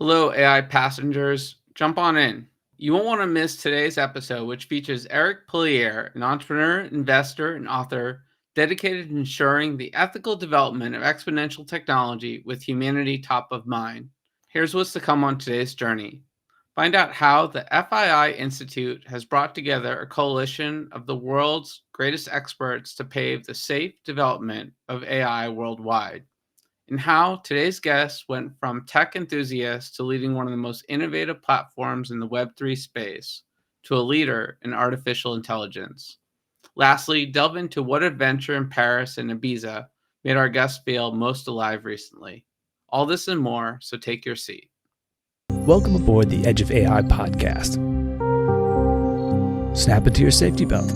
Hello, AI passengers. Jump on in. You won't want to miss today's episode, which features Eric Pulier, an entrepreneur, investor, and author dedicated to ensuring the ethical development of exponential technology with humanity top of mind. Here's what's to come on today's journey. Find out how the FII Institute has brought together a coalition of the world's greatest experts to pave the safe development of AI worldwide, and how today's guest went from tech enthusiast to leading one of the most innovative platforms in the Web3 space to a leader in artificial intelligence. Lastly, delve into what adventure in Paris and Ibiza made our guest feel most alive recently. All this and more, so take your seat. Welcome aboard the Edge of AI podcast. Snap into your safety belt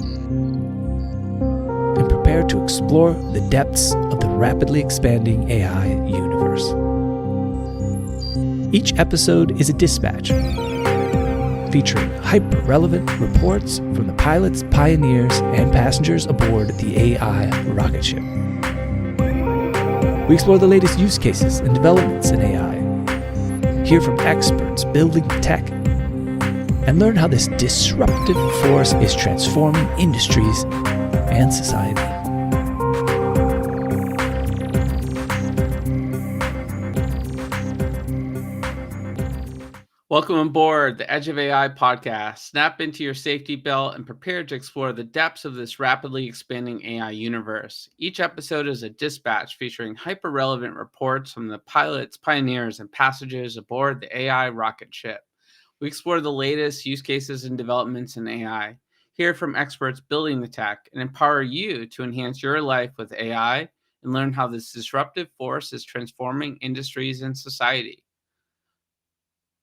and prepare to explore the depths of the rapidly expanding AI universe. Each episode is a dispatch featuring hyper-relevant reports from the pilots, pioneers, and passengers aboard the AI rocket ship. We explore the latest use cases and developments in AI, hear from experts building tech, and learn how this disruptive force is transforming industries and society. Welcome aboard the Edge of AI podcast. Snap into your safety belt and prepare to explore the depths of this rapidly expanding AI universe. Each episode is a dispatch featuring hyper-relevant reports from the pilots, pioneers, and passengers aboard the AI rocket ship. We explore the latest use cases and developments in AI, hear from experts building the tech, and empower you to enhance your life with AI and learn how this disruptive force is transforming industries and society.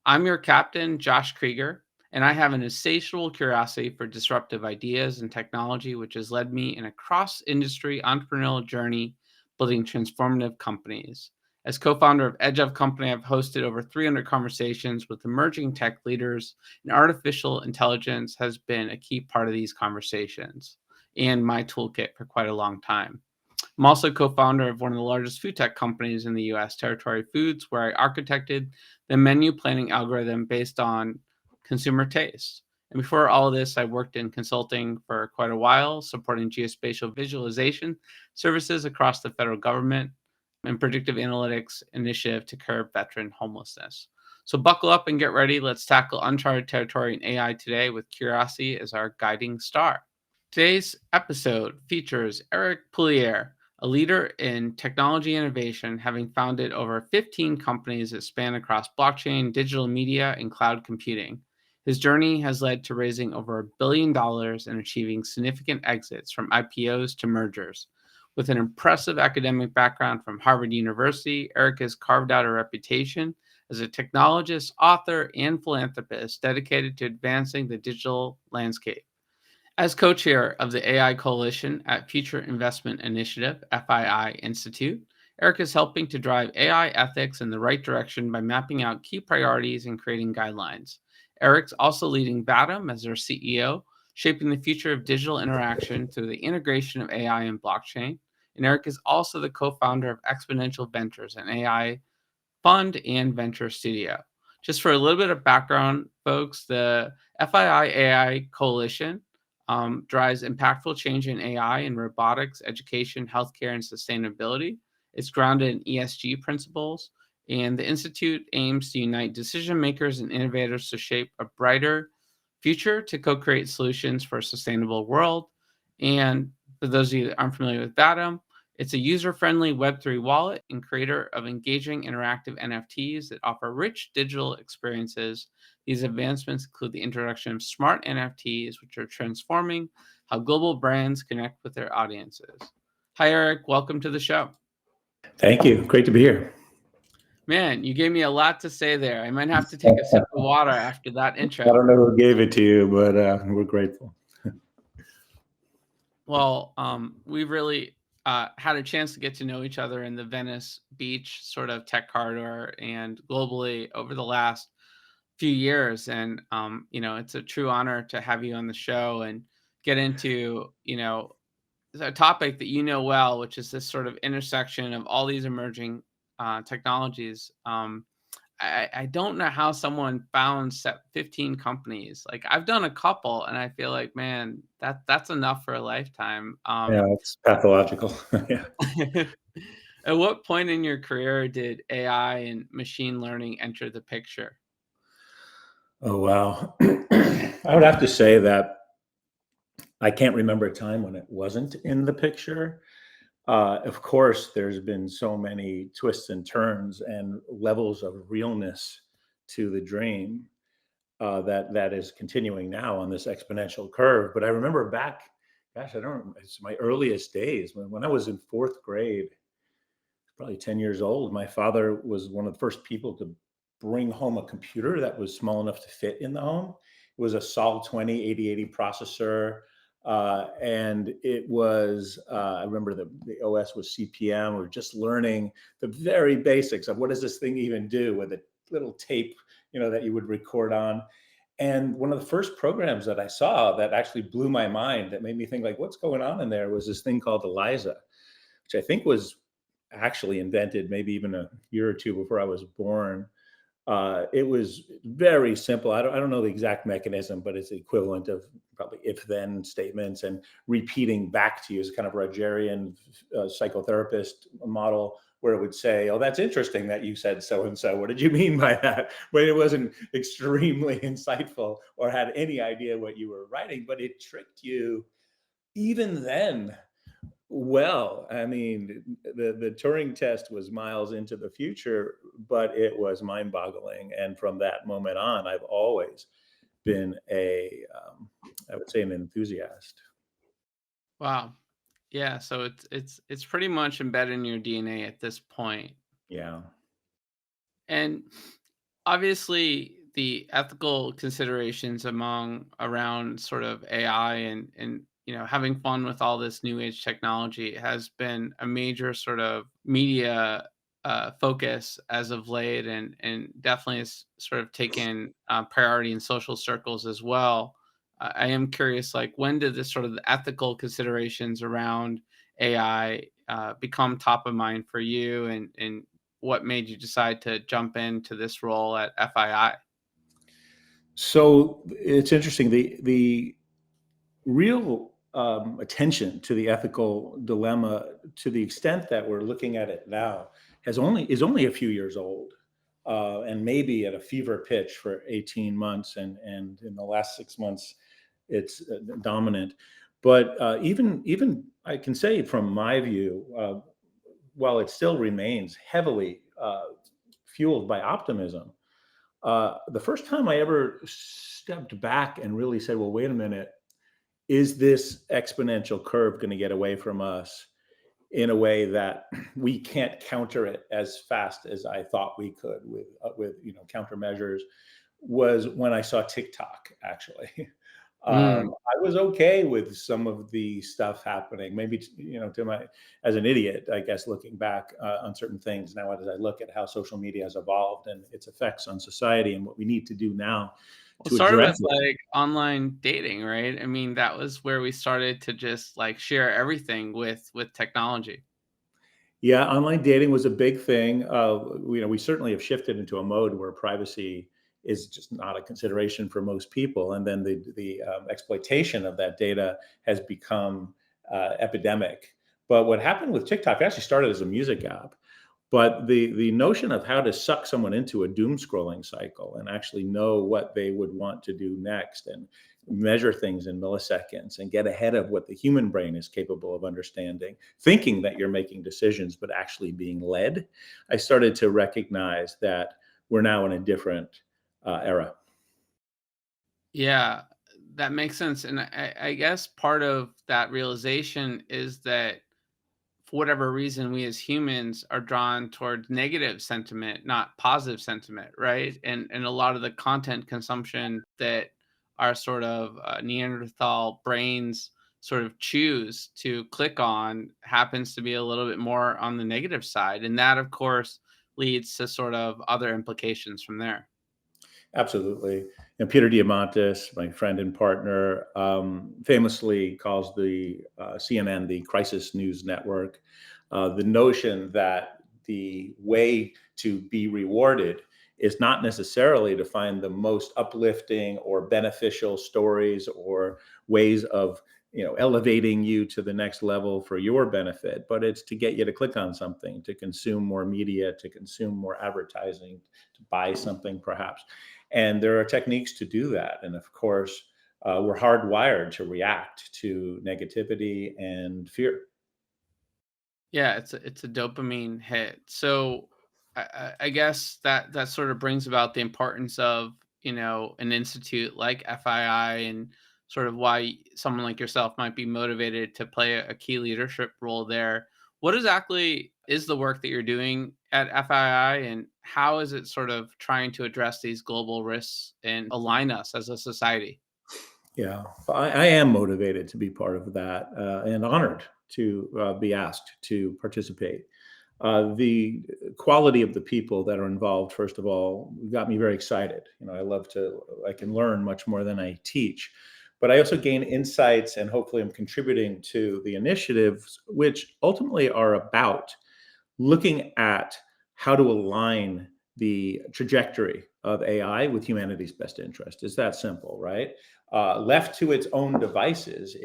I'm your captain, Josh Krieger, and I have an insatiable curiosity for disruptive ideas and technology, which has led me in a cross-industry entrepreneurial journey building transformative companies. As co-founder of Edge of Company, I've hosted over 300 conversations with emerging tech leaders, and artificial intelligence has been a key part of these conversations and my toolkit for quite a long time. I'm also co-founder of one of the largest food tech companies in the US, Territory Foods, where I architected the menu planning algorithm based on consumer taste. And before all of this, I worked in consulting for quite a while, supporting geospatial visualization services across the federal government and predictive analytics initiative to curb veteran homelessness. So buckle up and get ready. Let's tackle uncharted territory in AI today with curiosity as our guiding star. Today's episode features Eric Pulier, a leader in technology innovation, having founded over 15 companies that span across blockchain, digital media, and cloud computing. His journey has led to raising over $1 billion and achieving significant exits from IPOs to mergers. With an impressive academic background from Harvard University, Eric has carved out a reputation as a technologist, author, and philanthropist dedicated to advancing the digital landscape. As co-chair of the AI Coalition at Future Investment Initiative, FII Institute, Eric is helping to drive AI ethics in the right direction by mapping out key priorities and creating guidelines. Eric's also leading Batum as their CEO, shaping the future of digital interaction through the integration of AI and blockchain. And Eric is also the co-founder of Exponential Ventures, an AI fund and venture studio. Just for a little bit of background, folks, the FII AI Coalition drives impactful change in AI in robotics, education, healthcare, and sustainability. It's grounded in ESG principles, and the Institute aims to unite decision makers and innovators to shape a brighter future to co-create solutions for a sustainable world. And for those of you that aren't familiar with Batum, it's a user-friendly Web3 wallet and creator of engaging interactive NFTs that offer rich digital experiences. These advancements include the introduction of smart NFTs, which are transforming how global brands connect with their audiences. Hi, Eric. Welcome to the show. Thank you. Great to be here. Man, you gave me a lot to say there. I might have to take a sip of water after that intro. I don't know who gave it to you, but we're grateful. Well, we've really had a chance to get to know each other in the Venice Beach sort of tech corridor and globally over the last few years. And, it's a true honor to have you on the show and get into, a topic that you know well, which is this sort of intersection of all these emerging technologies. I don't know how someone found 15 companies. Like I've done a couple, and I feel like, man, that's enough for a lifetime. Yeah, it's pathological. Yeah. At what point in your career did AI and machine learning enter the picture? Oh, wow. I would have to say that I can't remember a time when it wasn't in the picture. Of course, there's been so many twists and turns and levels of realness to the dream that is continuing now on this exponential curve. But I remember back, gosh, I don't. It's my earliest days when I was in fourth grade, probably 10 years old. My father was one of the first people to bring home a computer that was small enough to fit in the home. It was a Sol 20 8080 processor. And it was, I remember the OS was CPM. We were just learning the very basics of what does this thing even do with a little tape, that you would record on. And one of the first programs that I saw that actually blew my mind, that made me think like, what's going on in there, was this thing called Eliza, which I think was actually invented maybe even a year or two before I was born. It was very simple. I don't know the exact mechanism, but it's the equivalent of probably if-then statements and repeating back to you. As kind of Rogerian psychotherapist model, where it would say, "Oh, that's interesting that you said so and so. What did you mean by that?" But it wasn't extremely insightful or had any idea what you were writing, but it tricked you even then. Well, I mean, the Turing test was miles into the future, but it was mind-boggling. And from that moment on, I've always been I would say, an enthusiast. Wow. Yeah, so it's pretty much embedded in your DNA at this point. Yeah. And obviously the ethical considerations around sort of AI and having fun with all this new age technology has been a major sort of media focus as of late, and definitely has sort of taken priority in social circles as well. I am curious, like, when did this sort of the ethical considerations around AI become top of mind for you, and what made you decide to jump into this role at FII? So it's interesting. The real attention to the ethical dilemma, to the extent that we're looking at it now, is only a few years old, and maybe at a fever pitch for 18 months, and in the last 6 months, it's dominant. But even I can say, from my view, while it still remains heavily fueled by optimism, the first time I ever stepped back and really said, "Well, wait a minute, is this exponential curve going to get away from us in a way that we can't counter it as fast as I thought we could with countermeasures?" Was when I saw TikTok, actually. Mm. I was okay with some of the stuff happening. Maybe to my as an idiot, I guess, looking back on certain things now as I look at how social media has evolved and its effects on society and what we need to do now Well, it to started address with, it. like, online dating, right? I mean, that was where we started to just, like, share everything with technology. Yeah, online dating was a big thing. We certainly have shifted into a mode where privacy is just not a consideration for most people, and then the exploitation of that data has become epidemic. But what happened with TikTok, it actually started as a music app, but the notion of how to suck someone into a doom scrolling cycle and actually know what they would want to do next, and measure things in milliseconds and get ahead of what the human brain is capable of understanding, thinking that you're making decisions, but actually being led. I started to recognize that we're now in a different era. Yeah, that makes sense, and I guess part of that realization is that for whatever reason, we as humans are drawn toward negative sentiment, not positive sentiment, right? And a lot of the content consumption that our sort of Neanderthal brains sort of choose to click on happens to be a little bit more on the negative side, and that, of course, leads to sort of other implications from there. Absolutely. And Peter Diamandis, my friend and partner, famously calls the CNN the crisis news network. The notion that the way to be rewarded is not necessarily to find the most uplifting or beneficial stories or ways of elevating you to the next level for your benefit, but it's to get you to click on something, to consume more media, to consume more advertising, to buy something perhaps. And there are techniques to do that. And of course, we're hardwired to react to negativity and fear. Yeah, it's a dopamine hit. So I guess that sort of brings about the importance of an institute like FII, and sort of why someone like yourself might be motivated to play a key leadership role there. What exactly is the work that you're doing at FII, and how is it sort of trying to address these global risks and align us as a society? Yeah, I am motivated to be part of that, and honored to be asked to participate. The quality of the people that are involved, first of all, got me very excited. I can learn much more than I teach, but I also gain insights, and hopefully I'm contributing to the initiatives, which ultimately are about looking at how to align the trajectory of AI with humanity's best interest. It's that simple, right? Left to its own devices,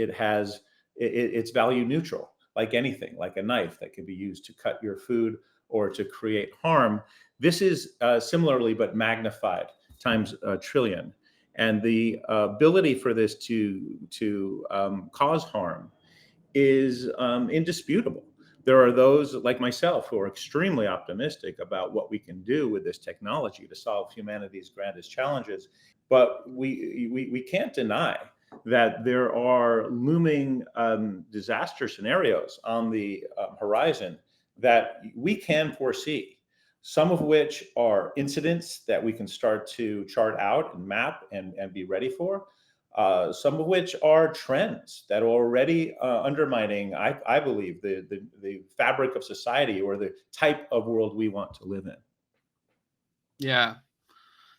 it's value neutral, like anything, like a knife that can be used to cut your food or to create harm. This is similarly, but magnified times a trillion. And the ability for this to cause harm is indisputable. There are those like myself who are extremely optimistic about what we can do with this technology to solve humanity's grandest challenges. But we can't deny that there are looming disaster scenarios on the horizon that we can foresee. Some of which are incidents that we can start to chart out and map and be ready for. Some of which are trends that are already undermining, I believe, the fabric of society or the type of world we want to live in. Yeah.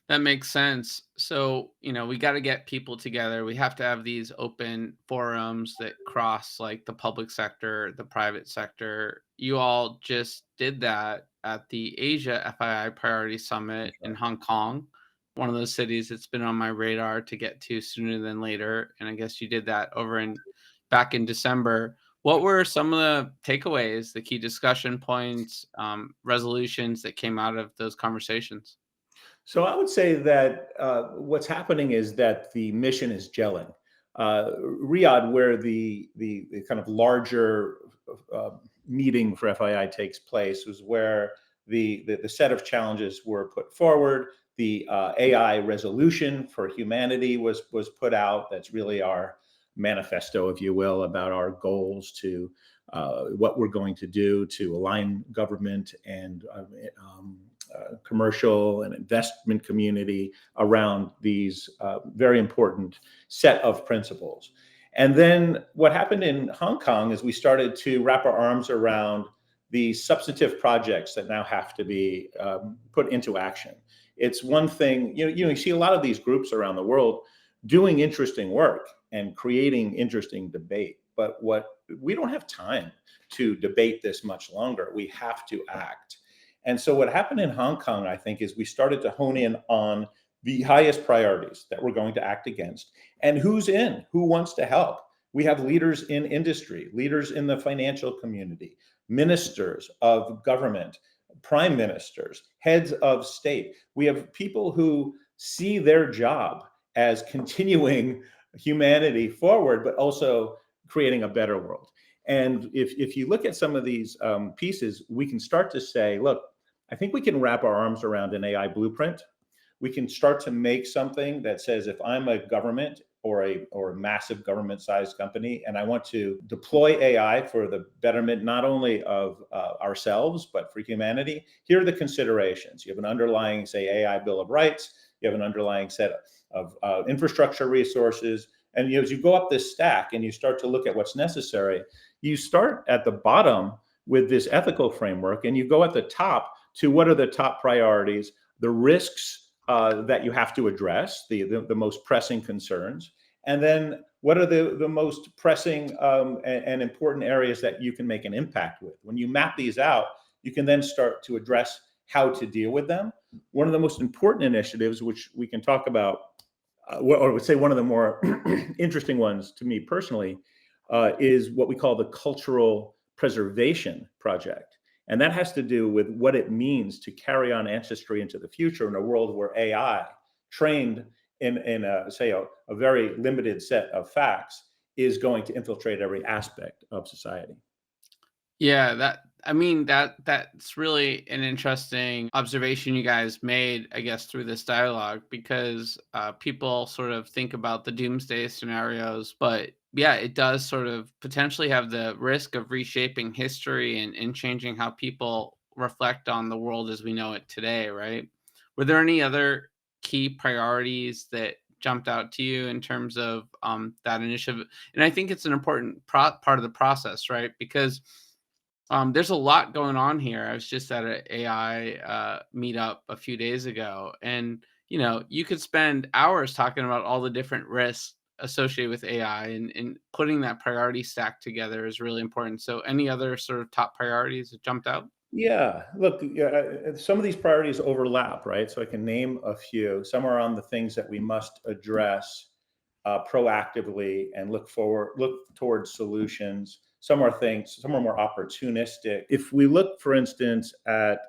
That makes sense. So, we got to get people together. We have to have these open forums that cross like the public sector, the private sector. You all just did that at the Asia FII Priority Summit in Hong Kong, one of those cities that's been on my radar to get to sooner than later. And I guess you did that back in December. What were some of the takeaways, the key discussion points, resolutions that came out of those conversations? So I would say that what's happening is that the mission is gelling. Riyadh, where the kind of larger uh, meeting for FII takes place, was where the set of challenges were put forward. The AI resolution for humanity was put out. That's really our manifesto, if you will, about our goals to what we're going to do to align government and commercial and investment community around these very important set of principles. And then what happened in Hong Kong is we started to wrap our arms around the substantive projects that now have to be put into action. It's one thing, you see a lot of these groups around the world doing interesting work and creating interesting debate, but we don't have time to debate this much longer. We have to act. And so what happened in Hong Kong, I think, is we started to hone in on the highest priorities that we're going to act against and who wants to help. We have leaders in industry, leaders in the financial community, ministers of government, prime ministers, heads of state. We have people who see their job as continuing humanity forward, but also creating a better world. And if you look at some of these pieces, we can start to say, look, I think we can wrap our arms around an AI blueprint. We can start to make something that says, if I'm a government or a massive government-sized company, and I want to deploy AI for the betterment not only of ourselves but for humanity, here are the considerations. You have an underlying, say, AI Bill of Rights. You have an underlying set of infrastructure resources. And as you go up this stack and you start to look at what's necessary, you start at the bottom with this ethical framework, and you go at the top to what are the top priorities, the risks that you have to address, the most pressing concerns, and then what are the most pressing and important areas that you can make an impact with. When you map these out, you can then start to address how to deal with them. One of the most important initiatives, which we can talk about, or I would say one of the more interesting ones to me personally, is what we call the Cultural Preservation Project. And that has to do with what it means to carry on ancestry into the future in a world where AI, trained in a very limited set of facts, is going to infiltrate every aspect of society. Yeah, that's really an interesting observation you guys made, I guess, through this dialogue, because people sort of think about the doomsday scenarios, but yeah, it does sort of potentially have the risk of reshaping history and changing how people reflect on the world as we know it today, right? Were there any other key priorities that jumped out to you in terms of that initiative? And I think it's an important part of the process, right? Because there's a lot going on here. I was just at an AI meetup a few days ago, and you could spend hours talking about all the different risks associated with AI, and putting that priority stack together is really important. So, any other sort of top priorities that jumped out? Yeah, look, some of these priorities overlap, right? So I can name a few. Some are on the things that we must address proactively and look towards solutions. Some are more opportunistic. If we look, for instance, at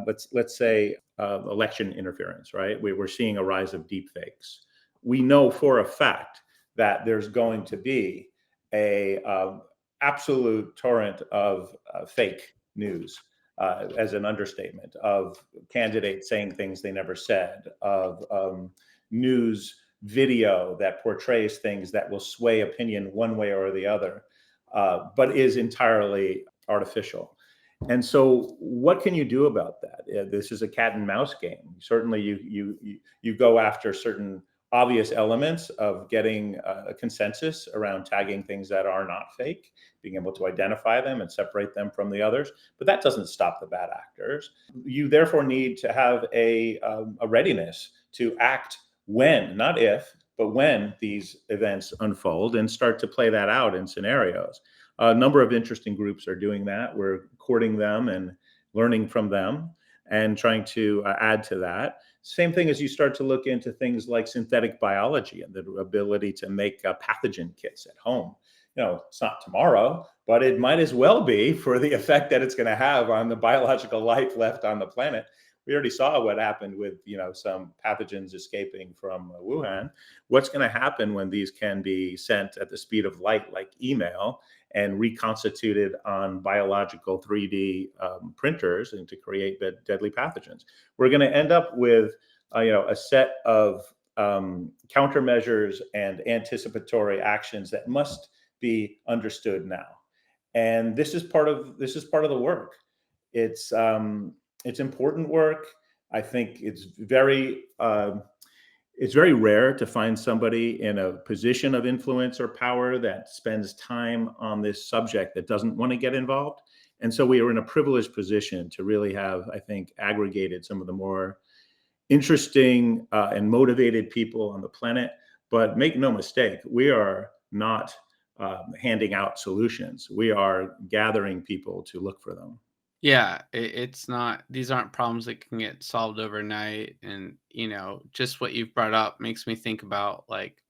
let's say election interference, right? We're seeing a rise of deepfakes. We know for a fact that there's going to be a absolute torrent of fake news, as an understatement, of candidates saying things they never said, of news video that portrays things that will sway opinion one way or the other, but is entirely artificial. And so, what can you do about that? This is a cat and mouse game. Certainly, you go after certain obvious elements of getting a consensus around tagging things that are not fake, being able to identify them and separate them from the others. But that doesn't stop the bad actors. You therefore need to have a readiness to act when, not if, but when these events unfold, and start to play that out in scenarios. A number of interesting groups are doing that. We're courting them and learning from them and trying to add to that. Same thing as you start to look into things like synthetic biology and the ability to make pathogen kits at home. It's not tomorrow, but it might as well be, for the effect that it's going to have on the biological life left on the planet. We already saw what happened with, some pathogens escaping from Wuhan. What's going to happen when these can be sent at the speed of light, like email, and reconstituted on biological 3D printers, and to create deadly pathogens? We're going to end up with, a set of countermeasures and anticipatory actions that must be understood now. And this is part of the work. It's important work. I think it's very rare to find somebody in a position of influence or power that spends time on this subject that doesn't want to get involved. And so we are in a privileged position to really have, I think, aggregated some of the more interesting and motivated people on the planet. But make no mistake, we are not handing out solutions. We are gathering people to look for them. Yeah, it's not, these aren't problems that can get solved overnight. And, just what you've brought up makes me think about like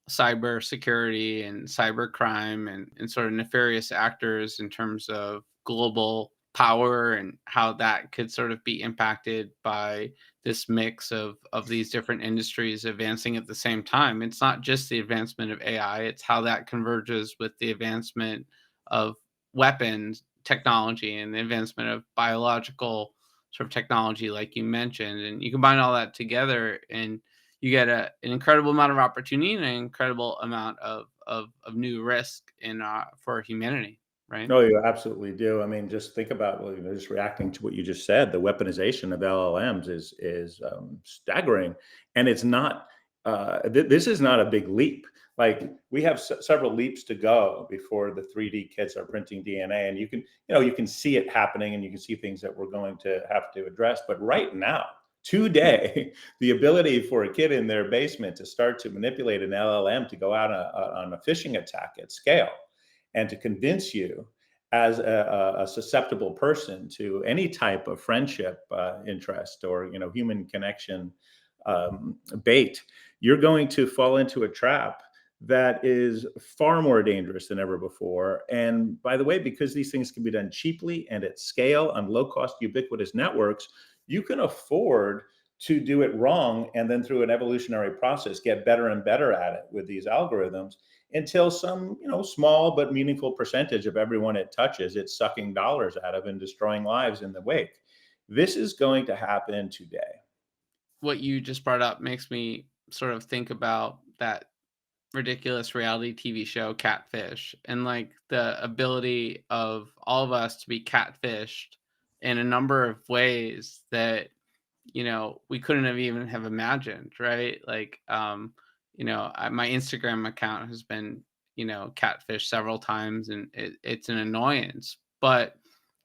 cyber security and cyber crime and sort of nefarious actors in terms of global power, and how that could sort of be impacted by this mix of these different industries advancing at the same time. It's not just the advancement of AI, it's how that converges with the advancement of weapons technology and the advancement of biological sort of technology, like you mentioned. And you combine all that together, and you get an incredible amount of opportunity and an incredible amount of new risk in for humanity, right? No, you absolutely do. I mean, just think about, well, just reacting to what you just said. The weaponization of LLMs is staggering, and it's not. This is not a big leap. Like, we have several leaps to go before the 3D kits are printing DNA, and you can see it happening, and you can see things that we're going to have to address. But right now, today, the ability for a kid in their basement to start to manipulate an LLM to go out on a phishing attack at scale, and to convince you as a susceptible person to any type of friendship interest or human connection bait, you're going to fall into a trap that is far more dangerous than ever before. And by the way, because these things can be done cheaply and at scale on low cost ubiquitous networks, you can afford to do it wrong and then through an evolutionary process get better and better at it with these algorithms until some small but meaningful percentage of everyone it touches, it's sucking dollars out of and destroying lives in the wake. This is going to happen today. What you just brought up makes me sort of think about that ridiculous reality TV show Catfish, and like the ability of all of us to be catfished in a number of ways that we couldn't have even have imagined, right? Like my Instagram account has been catfished several times, and it's an annoyance. But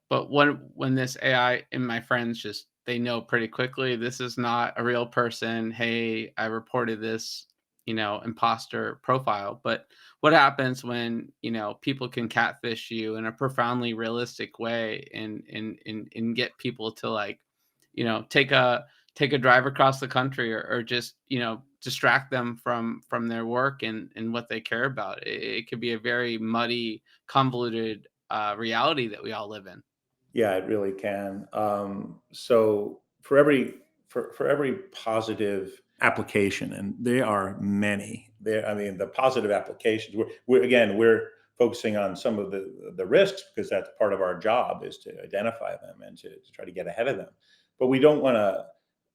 when this AI and my friends just, they know pretty quickly this is not a real person. Hey, I reported this, imposter profile. But what happens when, people can catfish you in a profoundly realistic way and get people to like, take a drive across the country, or just, distract them from their work and what they care about. It could be a very muddy, convoluted reality that we all live in. Yeah, it really can. So for every positive application, and there are many. I mean, the positive applications. We're focusing on some of the risks because that's part of our job is to identify them and to try to get ahead of them. But we don't want to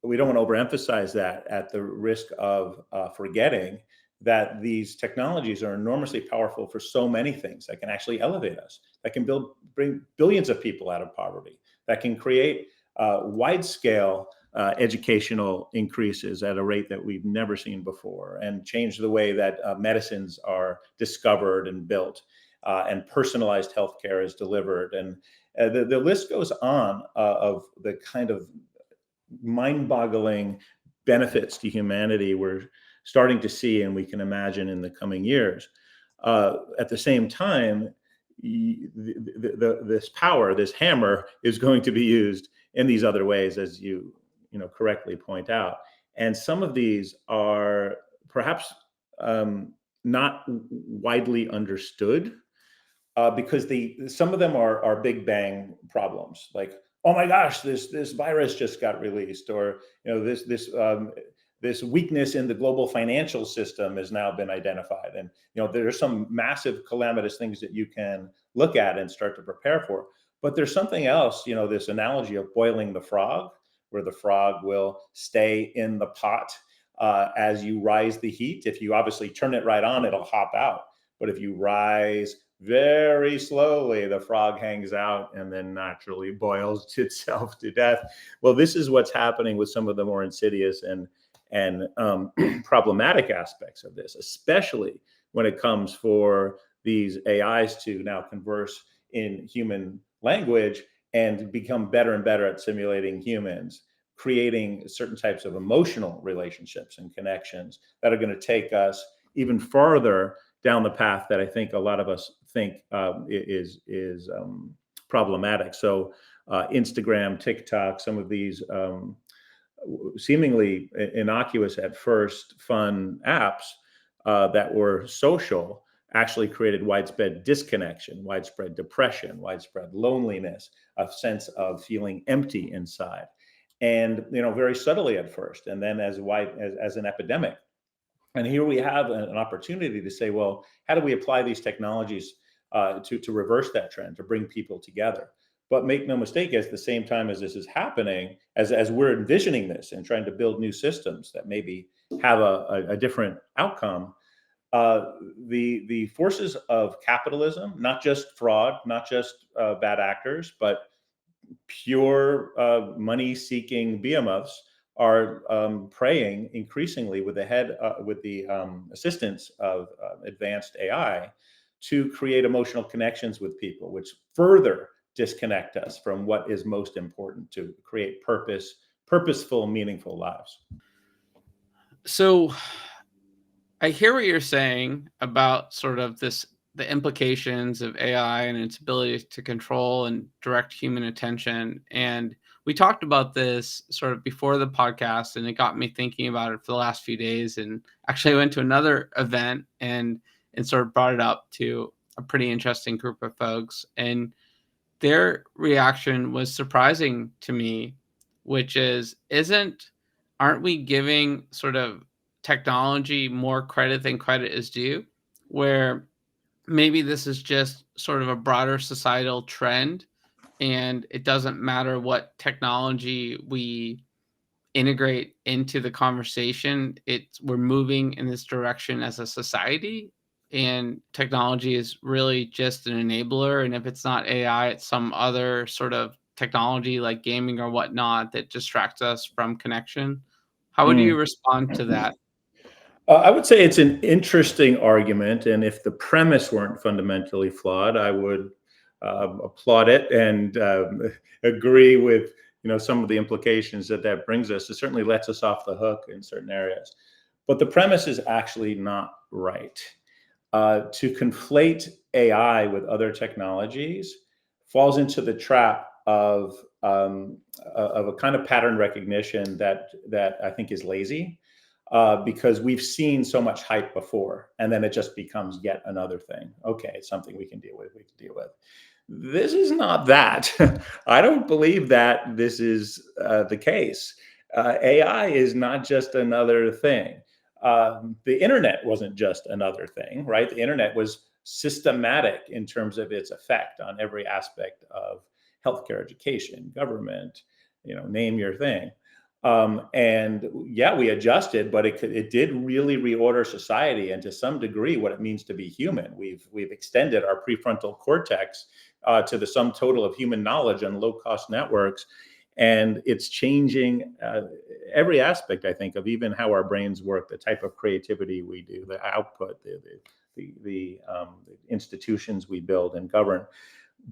overemphasize that at the risk of forgetting that these technologies are enormously powerful for so many things that can actually elevate us, that can bring billions of people out of poverty, that can create wide scale educational increases at a rate that we've never seen before, and change the way that medicines are discovered and built, and personalized healthcare is delivered. And the list goes on of the kind of mind-boggling benefits to humanity we're starting to see and we can imagine in the coming years. At the same time, this power, this hammer, is going to be used in these other ways, as you correctly point out. And some of these are perhaps not widely understood because some of them are big bang problems, like, oh my gosh, this virus just got released, or this weakness in the global financial system has now been identified, and there's some massive calamitous things that you can look at and start to prepare for. But there's something else, this analogy of boiling the frog, where the frog will stay in the pot as you rise the heat. If you obviously turn it right on, it'll hop out. But if you rise very slowly, the frog hangs out and then naturally boils itself to death. Well, this is what's happening with some of the more insidious and problematic aspects of this, especially when it comes for these AIs to now converse in human language and become better and better at simulating humans, creating certain types of emotional relationships and connections that are going to take us even farther down the path that I think a lot of us think is problematic. So Instagram, TikTok, some of these seemingly innocuous at first fun apps that were social actually created widespread disconnection, widespread depression, widespread loneliness, a sense of feeling empty inside. And very subtly at first, and then as an epidemic. And here we have an opportunity to say, well, how do we apply these technologies to reverse that trend, to bring people together? But make no mistake, at the same time as this is happening, as we're envisioning this and trying to build new systems that maybe have a different outcome, the forces of capitalism, not just fraud, not just bad actors, but pure money-seeking behemoths, are preying increasingly with the assistance of advanced AI to create emotional connections with people, which further disconnect us from what is most important to create purposeful, meaningful lives. So I hear what you're saying about sort of this the implications of AI and its ability to control and direct human attention. And we talked about this sort of before the podcast, and it got me thinking about it for the last few days. And actually, I went to another event and sort of brought it up to a pretty interesting group of folks. And their reaction was surprising to me, which is, aren't we giving sort of technology more credit than credit is due? Where maybe this is just sort of a broader societal trend, and it doesn't matter what technology we integrate into the conversation. We're moving in this direction as a society, and technology is really just an enabler. And if it's not AI, it's some other sort of technology like gaming or whatnot that distracts us from connection. How would you Mm. respond to that? I would say it's an interesting argument, and if the premise weren't fundamentally flawed, I would applaud it and agree with some of the implications that brings us. It certainly lets us off the hook in certain areas, but the premise is actually not right. To conflate AI with other technologies falls into the trap of a kind of pattern recognition that I think is lazy, because we've seen so much hype before, and then it just becomes yet another thing. Okay, it's something we can deal with. We can deal with. This is not that. I don't believe that this is the case. AI is not just another thing. The internet wasn't just another thing, right? The internet was systematic in terms of its effect on every aspect of healthcare, education, government, name your thing. And yeah, we adjusted, but it did really reorder society, and to some degree, what it means to be human. We've extended our prefrontal cortex to the sum total of human knowledge on low cost networks, and it's changing every aspect, I think, of even how our brains work, the type of creativity we do, the output, the institutions we build and govern.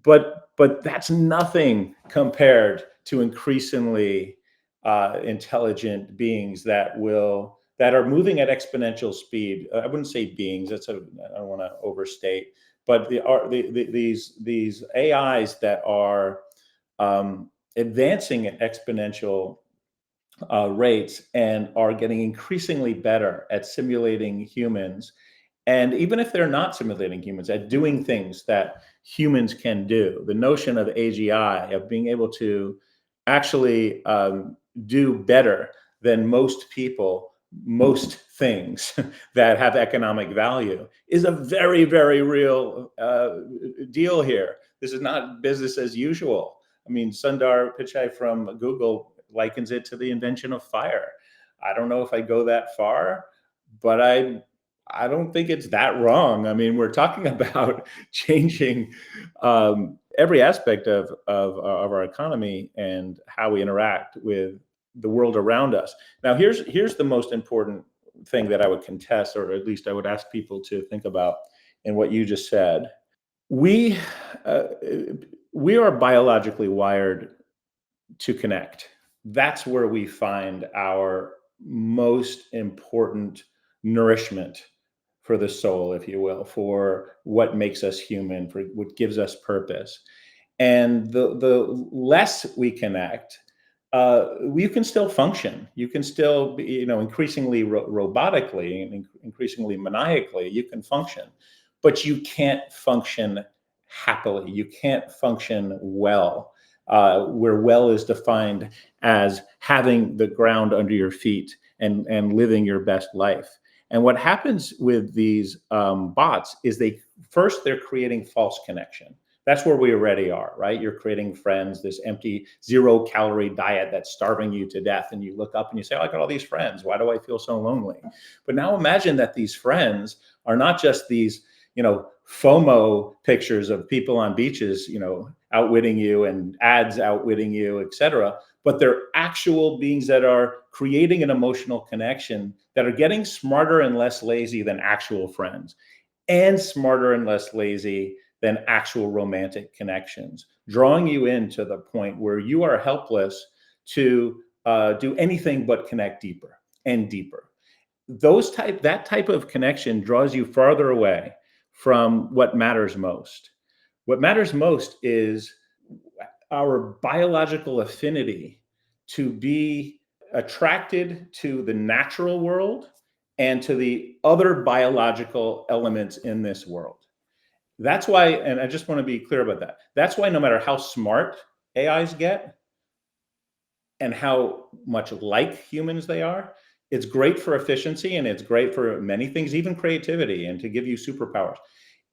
But that's nothing compared to increasingly intelligent beings that are moving at exponential speed. I wouldn't say beings. I don't want to overstate, but these AIs that are advancing at exponential rates and are getting increasingly better at simulating humans. And even if they're not simulating humans, at doing things that humans can do, the notion of AGI, of being able to actually do better than most people, most things that have economic value, is a very, very real deal here. This is not business as usual. I mean, Sundar Pichai from Google likens it to the invention of fire. I don't know if I go that far, but I don't think it's that wrong. I mean, we're talking about changing every aspect of our economy and how we interact with the world around us. Now, here's the most important thing that I would contest, or at least I would ask people to think about in what you just said. We are biologically wired to connect. That's where we find our most important nourishment for the soul, if you will, for what makes us human, for what gives us purpose. And the less we connect, you can still function. You can still be, increasingly robotically and increasingly maniacally, you can function, but you can't function happily. You can't function well, where well is defined as having the ground under your feet and living your best life. And what happens with these bots is they're creating false connection. That's where we already are, right? You're creating friends, this empty 0-calorie diet that's starving you to death. And you look up and you say, oh, I got all these friends. Why do I feel so lonely? But now imagine that these friends are not just these, FOMO pictures of people on beaches, outwitting you, and ads outwitting you, et cetera. But they're actual beings that are creating an emotional connection, that are getting smarter and less lazy than actual friends, and smarter and less lazy than actual romantic connections, drawing you in to the point where you are helpless to do anything but connect deeper and deeper. That type of connection draws you farther away from what matters most. What matters most is our biological affinity to be attracted to the natural world and to the other biological elements in this world. That's why, and I just want to be clear about that. That's why no matter how smart AIs get and how much like humans they are, it's great for efficiency and it's great for many things, even creativity and to give you superpowers.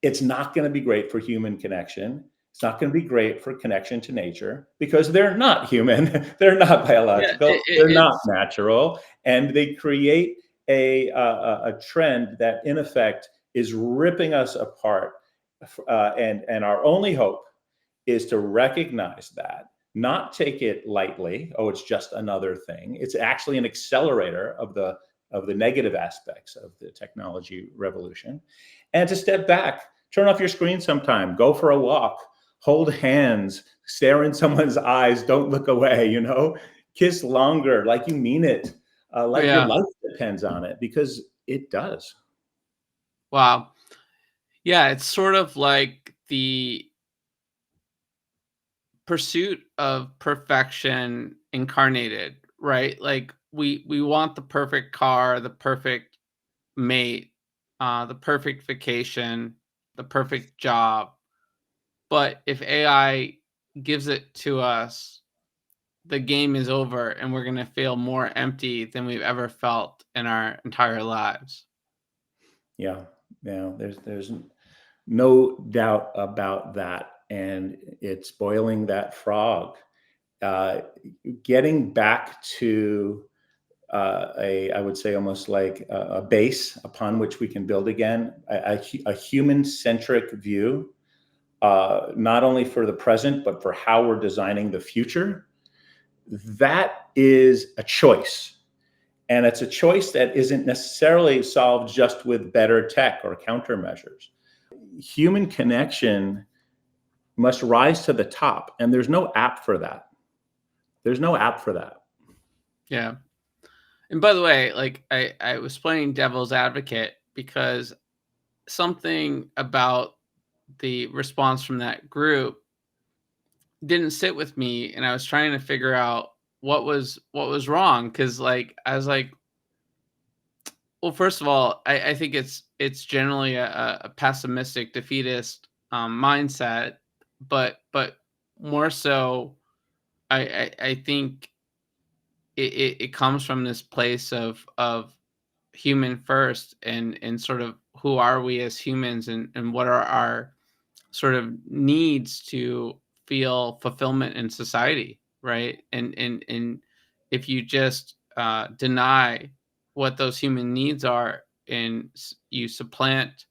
It's not going to be great for human connection. It's not going to be great for connection to nature because they're not human. They're not Yeah, biological. They're not it's natural. And they create a trend that, in effect, is ripping us apart. And our only hope is to recognize that, not take it lightly. Oh, it's just another thing. It's actually an accelerator of the negative aspects of the technology revolution. And to step back, turn off your screen sometime, go for a walk, hold hands, stare in someone's eyes, don't look away, kiss longer, like you mean it, like your yeah. life depends on it, because it does. Wow. Yeah, it's sort of like the pursuit of perfection incarnated, right? Like we want the perfect car, the perfect mate, the perfect vacation, the perfect job. But if AI gives it to us, the game is over and we're going to feel more empty than we've ever felt in our entire lives. Yeah, yeah, there's no doubt about that. And it's boiling that frog. Uh, Getting back to I would say almost like a base upon which we can build again, a human-centric view, not only for the present, but for how we're designing the future. That is a choice. And it's a choice that isn't necessarily solved just with better tech or countermeasures. Human connection must rise to the top. And there's no app for that. There's no app for that. Yeah. And by the way, like I was playing devil's advocate because something about the response from that group didn't sit with me, and I was trying to figure out what was wrong, because like I was like, well, first of all, I think it's generally a pessimistic, defeatist mindset, but more so, I think it comes from this place of human first, and sort of who are we as humans, and what are our sort of needs to feel fulfillment in society, right? And if you just deny what those human needs are, and you supplant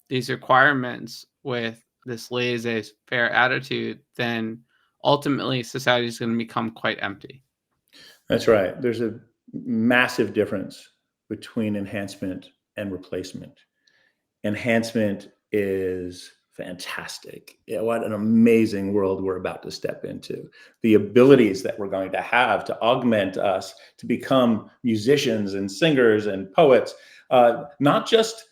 these requirements with this laissez-faire attitude, then ultimately society is going to become quite empty. That's right. There's a massive difference between enhancement and replacement. Enhancement is fantastic. Yeah, what an amazing world we're about to step into. The abilities that we're going to have to augment us to become musicians and singers and poets, not just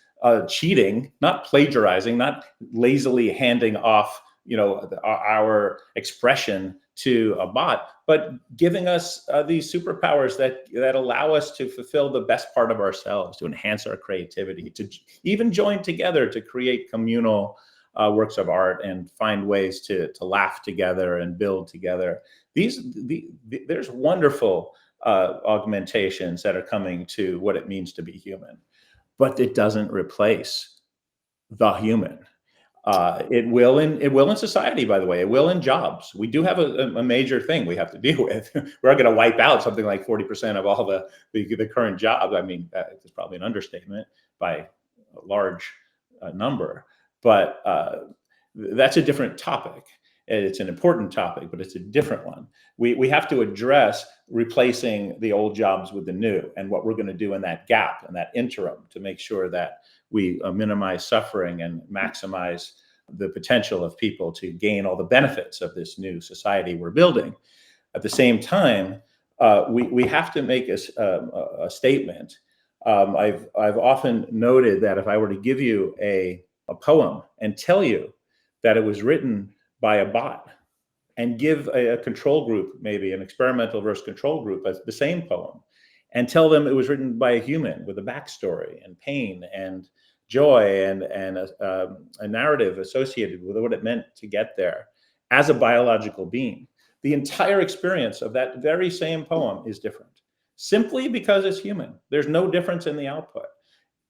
cheating, not plagiarizing, not lazily handing off, our expression to a bot, but giving us these superpowers that allow us to fulfill the best part of ourselves, to enhance our creativity, to even join together to create communal works of art and find ways to laugh together and build together. There's wonderful augmentations that are coming to what it means to be human, but it doesn't replace the human. It will in society, by the way. It will in jobs. We do have a major thing we have to deal with. We're going to wipe out something like 40% of all the current jobs. I mean, it's probably an understatement by a large number, but that's a different topic. It's an important topic, but it's a different one. We have to address replacing the old jobs with the new, and what we're going to do in that gap and that interim to make sure that we minimize suffering and maximize the potential of people to gain all the benefits of this new society we're building. At the same time, we have to make a statement. I've often noted that if I were to give you a a poem and tell you that it was written by a bot, and give a control group, maybe an experimental versus control group, as the same poem, and tell them it was written by a human with a backstory and pain and joy and a narrative associated with what it meant to get there as a biological being, the entire experience of that very same poem is different, simply because it's human. There's no difference in the output.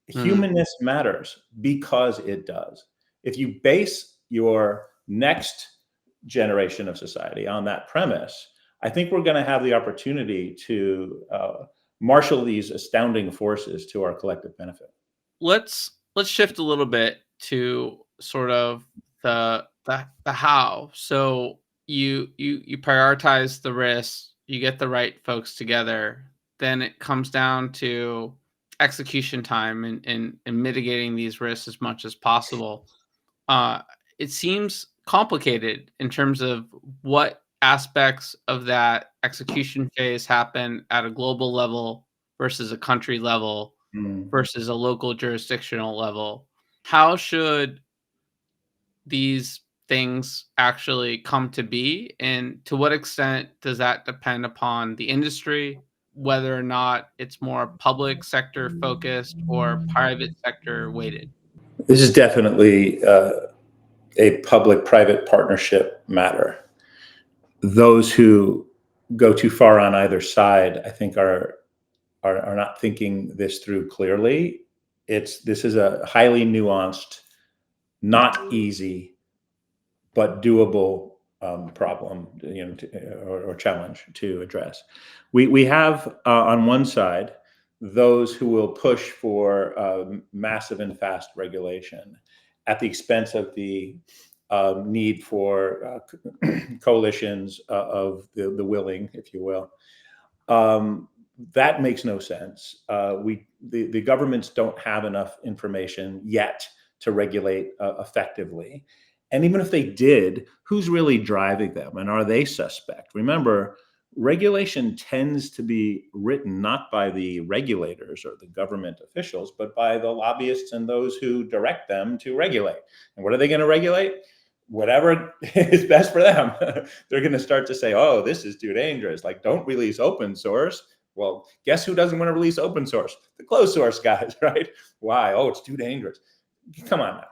Humanness matters because it does. If you base your next generation of society on that premise, I think we're going to have the opportunity to marshal these astounding forces to our collective benefit. Let's shift a little bit to sort of the how. So you prioritize the risks, you get the right folks together, then it comes down to execution time and mitigating these risks as much as possible. It seems complicated in terms of what aspects of that execution phase happen at a global level versus a country level versus a local jurisdictional level. How should these things actually come to be? And to what extent does that depend upon the industry, whether or not it's more public sector focused or private sector weighted? This is definitely a public-private partnership matter. Those who go too far on either side, I think, are not thinking this through clearly. This is a highly nuanced, not easy, but doable problem, or challenge to address. We have on one side those who will push for massive and fast regulation at the expense of the need for coalitions of the willing, if you will. That makes no sense. The governments don't have enough information yet to regulate effectively. And even if they did, who's really driving them? And are they suspect? Remember, regulation tends to be written not by the regulators or the government officials, but by the lobbyists and those who direct them to regulate. And what are they going to regulate? Whatever is best for them. They're going to start to say, oh, this is too dangerous. Like, don't release open source. Well, guess who doesn't want to release open source? The closed source guys, right? Why? Oh, it's too dangerous. Come on now.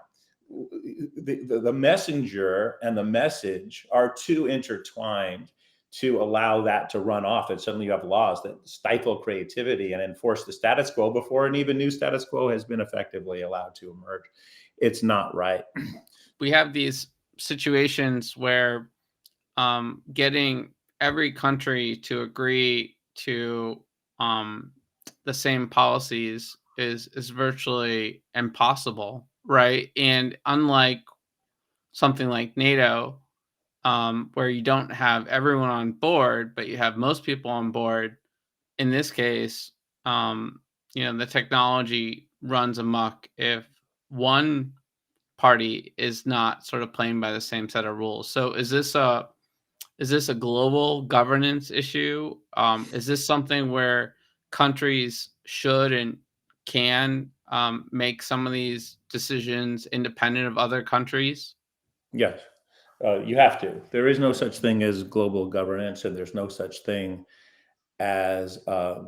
The messenger and the message are too intertwined to allow that to run off. And suddenly you have laws that stifle creativity and enforce the status quo before an even new status quo has been effectively allowed to emerge. It's not right. We have these situations where getting every country to agree to the same policies is virtually impossible, right? And unlike something like NATO, where you don't have everyone on board, but you have most people on board, in this case, the technology runs amok if one party is not sort of playing by the same set of rules. So is this a global governance issue? Is this something where countries should and can make some of these decisions independent of other countries? Yes, you have to. There is no such thing as global governance, and there's no such thing as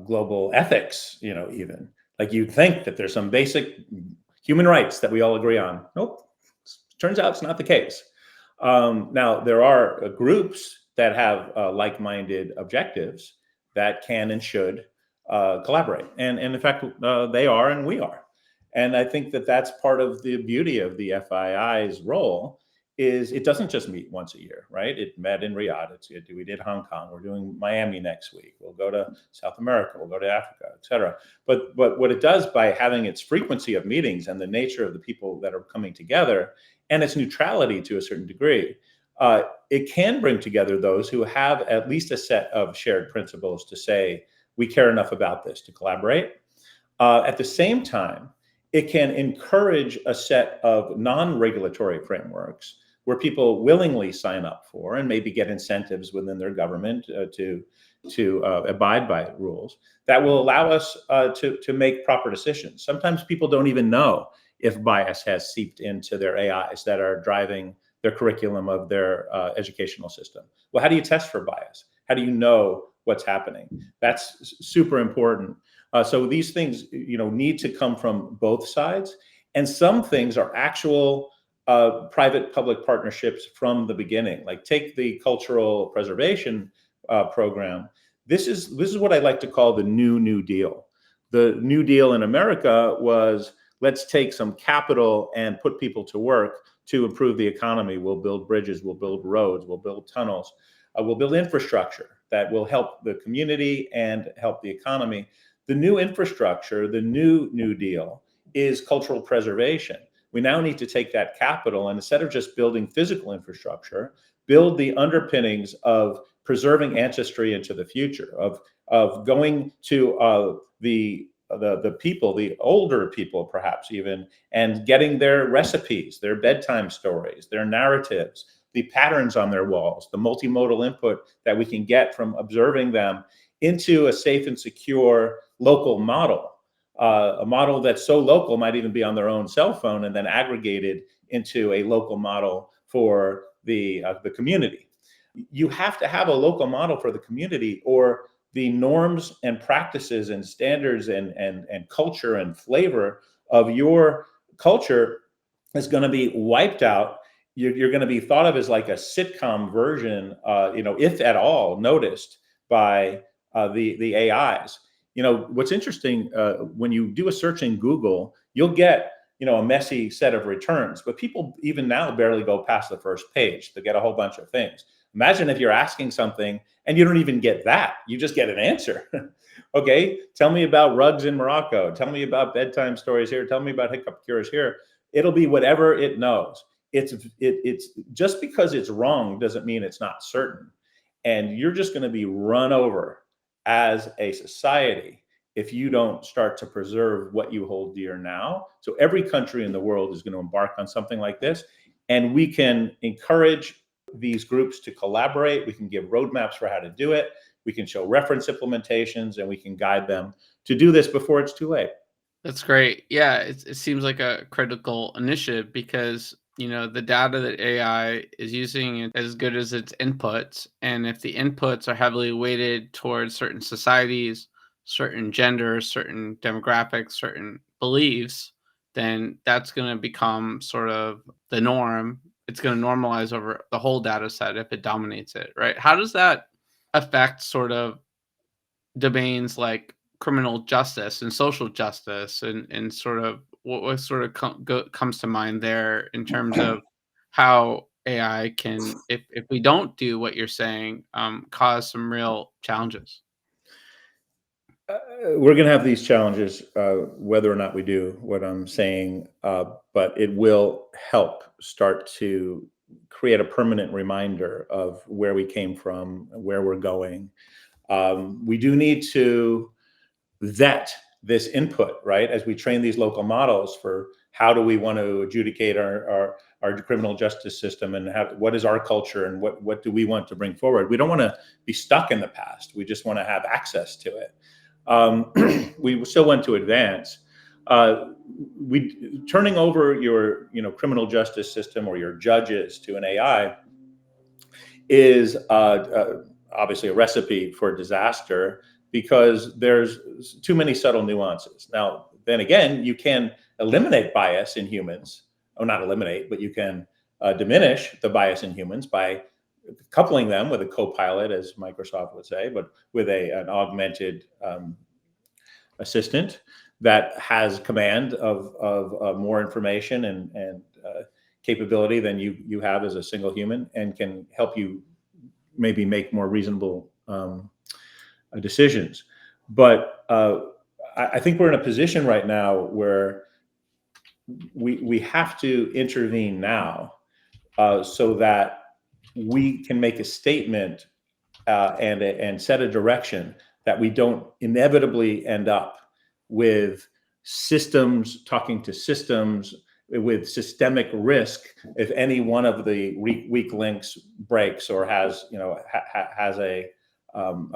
global ethics, even. Like, you'd think that there's some basic human rights that we all agree on. Nope. Turns out it's not the case. Now, there are groups that have like-minded objectives that can and should collaborate. And in fact, they are and we are. And I think that that's part of the beauty of the FII's role, is it doesn't just meet once a year, right? It met in Riyadh. We did Hong Kong. We're doing Miami next week. We'll go to South America. We'll go to Africa, et cetera. But what it does by having its frequency of meetings and the nature of the people that are coming together and its neutrality to a certain degree, it can bring together those who have at least a set of shared principles to say, we care enough about this to collaborate. At the same time, it can encourage a set of non-regulatory frameworks where people willingly sign up for and maybe get incentives within their government to abide by rules that will allow us to make proper decisions. Sometimes people don't even know if bias has seeped into their AIs that are driving their curriculum of their educational system. Well, how do you test for bias? How do you know what's happening? That's super important. So these things, need to come from both sides, and some things are actual private-public partnerships from the beginning. Like take the cultural preservation program. This is what I like to call the New Deal. The New Deal in America was, let's take some capital and put people to work to improve the economy. We'll build bridges, we'll build roads, we'll build tunnels, we'll build infrastructure that will help the community and help the economy. The new infrastructure, the New Deal, is cultural preservation. We now need to take that capital and, instead of just building physical infrastructure, build the underpinnings of preserving ancestry into the future, of going to the people, the older people perhaps even, and getting their recipes, their bedtime stories, their narratives, the patterns on their walls, the multimodal input that we can get from observing them into a safe and secure local model. A model that's so local might even be on their own cell phone and then aggregated into a local model for the community. You have to have a local model for the community, or the norms and practices and standards and culture and flavor of your culture is going to be wiped out. You're going to be thought of as like a sitcom version, if at all noticed by the AIs. What's interesting, when you do a search in Google, you'll get a messy set of returns, but people even now barely go past the first page to get a whole bunch of things. Imagine if you're asking something and you don't even get that, you just get an answer. Okay, tell me about rugs in Morocco, tell me about bedtime stories here, tell me about hiccup cures here. It'll be whatever it knows. It's just because it's wrong doesn't mean it's not certain. And you're just going to be run over as a society if you don't start to preserve what you hold dear now. So every country in the world is going to embark on something like this, and we can encourage these groups to collaborate. We can give roadmaps for how to do it. We can show reference implementations, and we can guide them to do this before it's too late. That's great. Yeah, it seems like a critical initiative because, the data that AI is using is as good as its inputs. And if the inputs are heavily weighted towards certain societies, certain genders, certain demographics, certain beliefs, then that's going to become sort of the norm. It's going to normalize over the whole data set if it dominates it, right? How does that affect sort of domains like criminal justice and social justice and sort of what sort of comes to mind there in terms of how AI can, if we don't do what you're saying, cause some real challenges? We're going to have these challenges whether or not we do what I'm saying, but it will help start to create a permanent reminder of where we came from, where we're going. We do need to vet this input, right? As we train these local models for how do we want to adjudicate our criminal justice system, and what is our culture, and what do we want to bring forward? We don't want to be stuck in the past. We just want to have access to it. We still want to advance. Turning over your criminal justice system or your judges to an AI is obviously a recipe for disaster, because there's too many subtle nuances. Now, then again, you can eliminate bias in humans, or not eliminate, but you can diminish the bias in humans by coupling them with a co-pilot, as Microsoft would say, but with an augmented assistant that has command of more information and capability than you have as a single human, and can help you maybe make more reasonable decisions. But I think we're in a position right now where we have to intervene now, so that we can make a statement and set a direction that we don't inevitably end up with systems talking to systems, with systemic risk if any one of the weak links breaks, or has a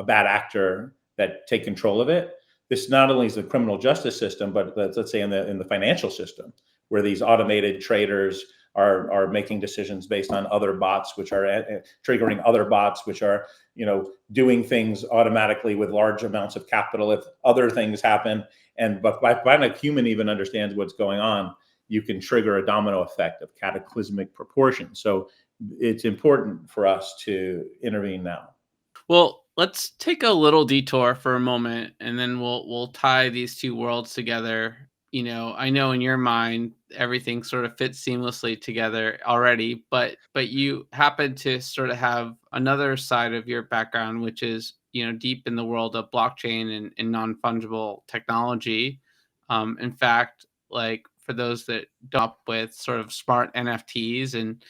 bad actor that take control of it. This not only is the criminal justice system, but let's say in the financial system, where these automated traders are making decisions based on other bots, which are triggering other bots, which are, doing things automatically with large amounts of capital if other things happen. But by a human even understands what's going on, you can trigger a domino effect of cataclysmic proportion. So it's important for us to intervene now. Well, let's take a little detour for a moment, and then we'll tie these two worlds together. I know in your mind everything sort of fits seamlessly together already, but you happen to sort of have another side of your background, which is deep in the world of blockchain and non-fungible technology. In fact, like for those that up with sort of smart NFTs, and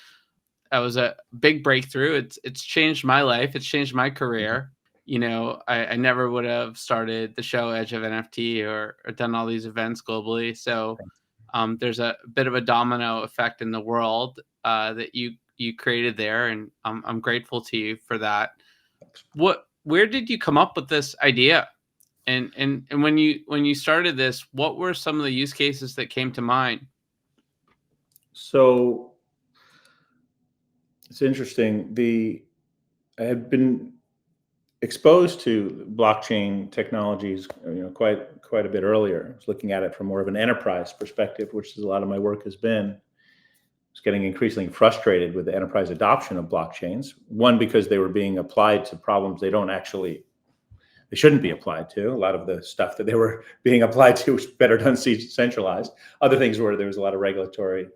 that was a big breakthrough. It's changed my life. It's changed my career. I never would have started the show Edge of NFT or done all these events globally. So there's a bit of a domino effect in the world that you created there, and I'm grateful to you for that. Where did you come up with this idea? And when you started this, what were some of the use cases that came to mind? So it's interesting. I had been exposed to blockchain technologies, quite a bit earlier. I was looking at it from more of an enterprise perspective, which is a lot of my work has been. I was getting increasingly frustrated with the enterprise adoption of blockchains. One, because they were being applied to problems they shouldn't be applied to. A lot of the stuff that they were being applied to was better done centralized. Other things were there was a lot of regulatory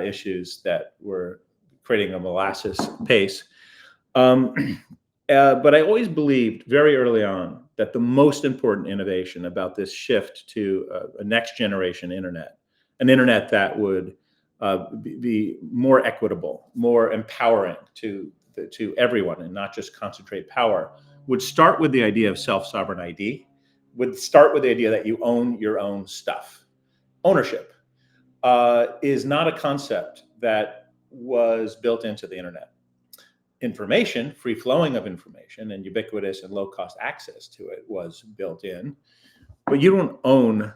issues that were creating a molasses pace. But I always believed very early on that the most important innovation about this shift to a next generation internet, an internet that would be more equitable, more empowering to everyone and not just concentrate power, would start with the idea of self-sovereign ID, would start with the idea that you own your own stuff. Ownership is not a concept that was built into the internet. Information, free flowing of information and ubiquitous and low cost access to it was built in, but you don't own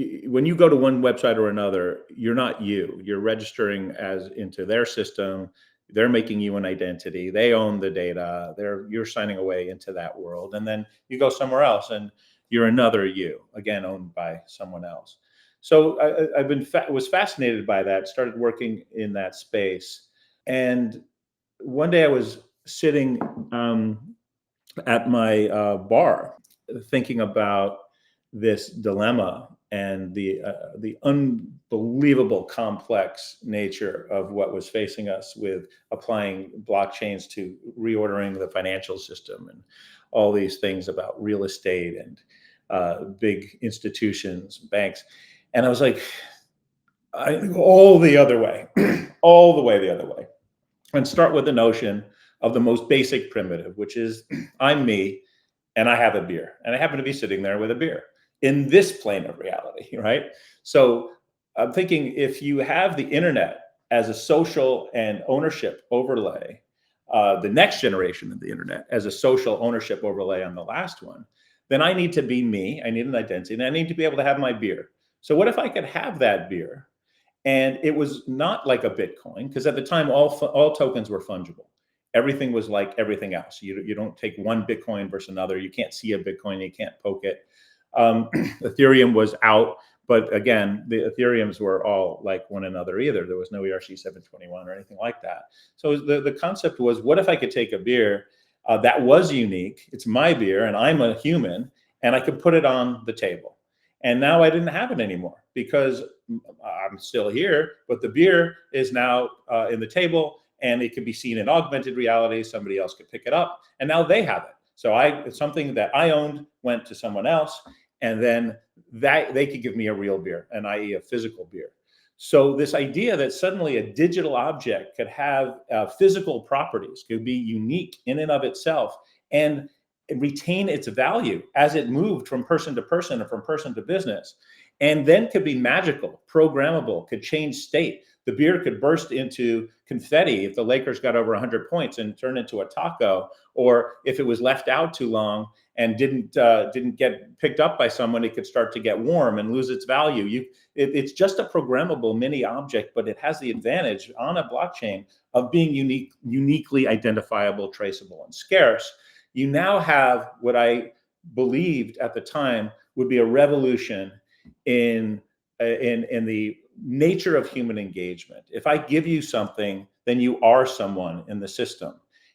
when you go to one website or another, you're not you're registering as into their system. They're making you an identity. They own the data. You're signing away into that world. And then you go somewhere else and you're another you, again, owned by someone else. So I was fascinated by that, started working in that space. And one day I was sitting at my bar thinking about this dilemma and the unbelievable complex nature of what was facing us with applying blockchains to reordering the financial system and all these things about real estate and big institutions, banks. And I was like, I go all the other way, all the way the other way, and start with the notion of the most basic primitive, which is I'm me and I have a beer and I happen to be sitting there with a beer in this plane of reality, right? So I'm thinking if you have the internet as a social and ownership overlay, the next generation of the internet as a social ownership overlay on the last one, then I need to be me, I need an identity, and I need to be able to have my beer. So what if I could have that beer and it was not like a Bitcoin, because at the time all tokens were fungible. Everything was like everything else. You don't take one Bitcoin versus another. You can't see a Bitcoin, you can't poke it. Ethereum was out, but again, the Ethereums were all like one another either. There was no ERC 721 or anything like that. So the concept was, what if I could take a beer that was unique, it's my beer and I'm a human, and I could put it on the table. And now I didn't have it anymore because I'm still here, but the beer is now in the table and it can be seen in augmented reality. Somebody else could pick it up and now they have it. So something that I owned went to someone else, and then they could give me a real beer, i.e. a physical beer. So this idea that suddenly a digital object could have physical properties, could be unique in and of itself, and retain its value as it moved from person to person or from person to business, and then could be magical, programmable, could change state. The beer could burst into confetti if the Lakers got over 100 points and turn into a taco, or if it was left out too long and didn't get picked up by someone, it could start to get warm and lose its value. It's just a programmable mini object, but it has the advantage on a blockchain of being uniquely identifiable, traceable, and scarce. You now have what I believed at the time would be a revolution in the nature of human engagement. If I give you something, then you are someone in the system.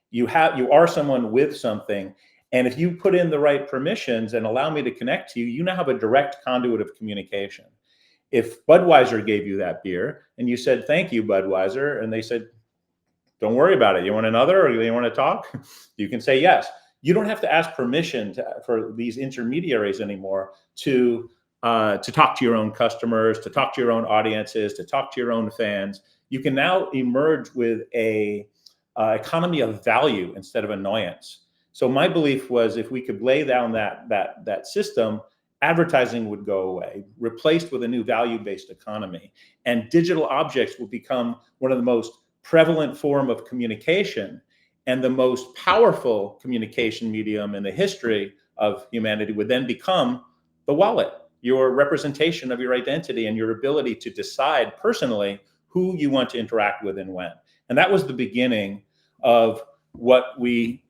You are someone with something. And if you put in the right permissions and allow me to connect to you, you now have a direct conduit of communication. If Budweiser gave you that beer and you said, "Thank you, Budweiser," and they said, "Don't worry about it. You want another, or you want to talk?" You can say yes. You don't have to ask permission for these intermediaries anymore to talk to your own customers, to talk to your own audiences, to talk to your own fans. You can now emerge with a economy of value instead of annoyance. So my belief was, if we could lay down that system, advertising would go away, replaced with a new value-based economy, and digital objects will become one of the most prevalent form of communication, and the most powerful communication medium in the history of humanity would then become the wallet, your representation of your identity and your ability to decide personally who you want to interact with and when. And that was the beginning of what we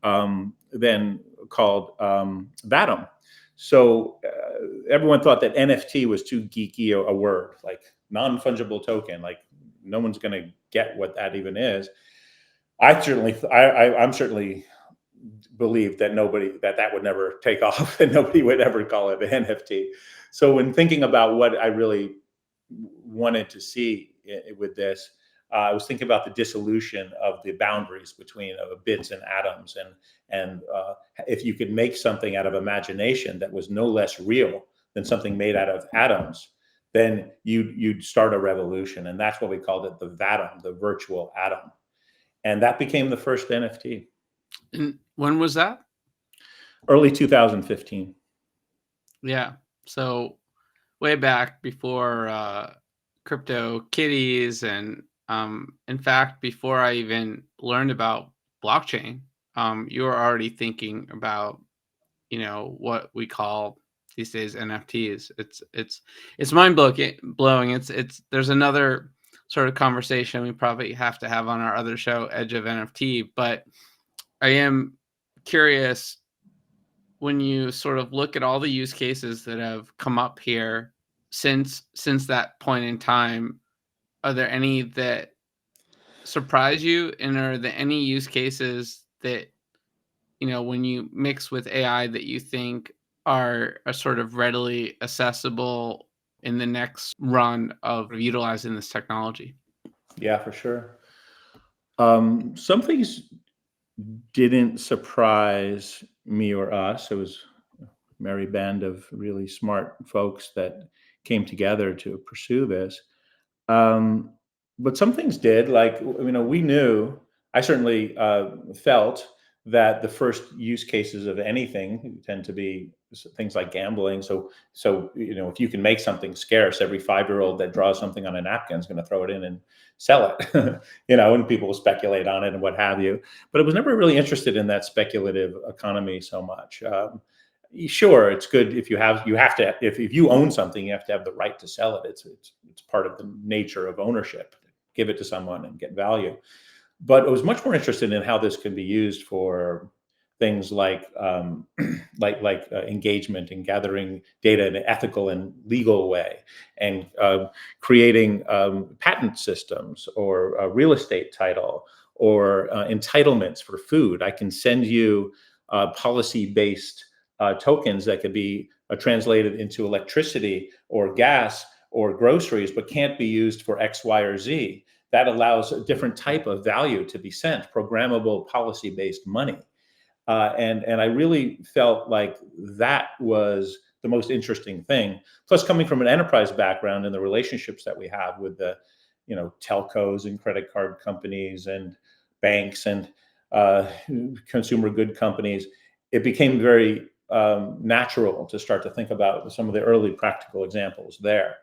then called Vatom. So everyone thought that NFT was too geeky a word, like non-fungible token, like no one's going to get what that even is. I'm certainly believed that that would never take off, and nobody would ever call it an NFT. So when thinking about what I really wanted to see with this, I was thinking about the dissolution of the boundaries between bits and atoms, and if you could make something out of imagination that was no less real than something made out of atoms, then you'd start a revolution, and that's what we called it, the Vatom, the virtual atom, and that became the first NFT. And when was that? Early 2015. Yeah. So way back before crypto kitties, and in fact, before I even learned about blockchain, you were already thinking about, what we call these days NFTs. It's mind blowing. It's there's another sort of conversation we probably have to have on our other show, Edge of NFT. But I am curious, when you sort of look at all the use cases that have come up here since that point in time, are there any that surprise you? And are there any use cases that, when you mix with AI, that you think are sort of readily accessible in the next run of utilizing this technology? Yeah, for sure. Some things didn't surprise me or us. It was a merry band of really smart folks that came together to pursue this. But some things did, like, we knew, I certainly felt that the first use cases of anything tend to be things like gambling. So if you can make something scarce, every 5-year-old that draws something on a napkin is going to throw it in and sell it, and people will speculate on it and what have you. But I was never really interested in that speculative economy so much. Sure, it's good if you have to, if you own something, you have to have the right to sell it. It's part of the nature of ownership. Give it to someone and get value. But I was much more interested in how this can be used for things like engagement and gathering data in an ethical and legal way, and creating patent systems, or a real estate title, or entitlements for food. I can send you policy-based tokens that could be translated into electricity or gas or groceries, but can't be used for X, Y, or Z. That allows a different type of value to be sent, programmable policy-based money. And I really felt like that was the most interesting thing. Plus, coming from an enterprise background and the relationships that we have with the, telcos and credit card companies and banks and consumer good companies, it became very natural to start to think about some of the early practical examples there.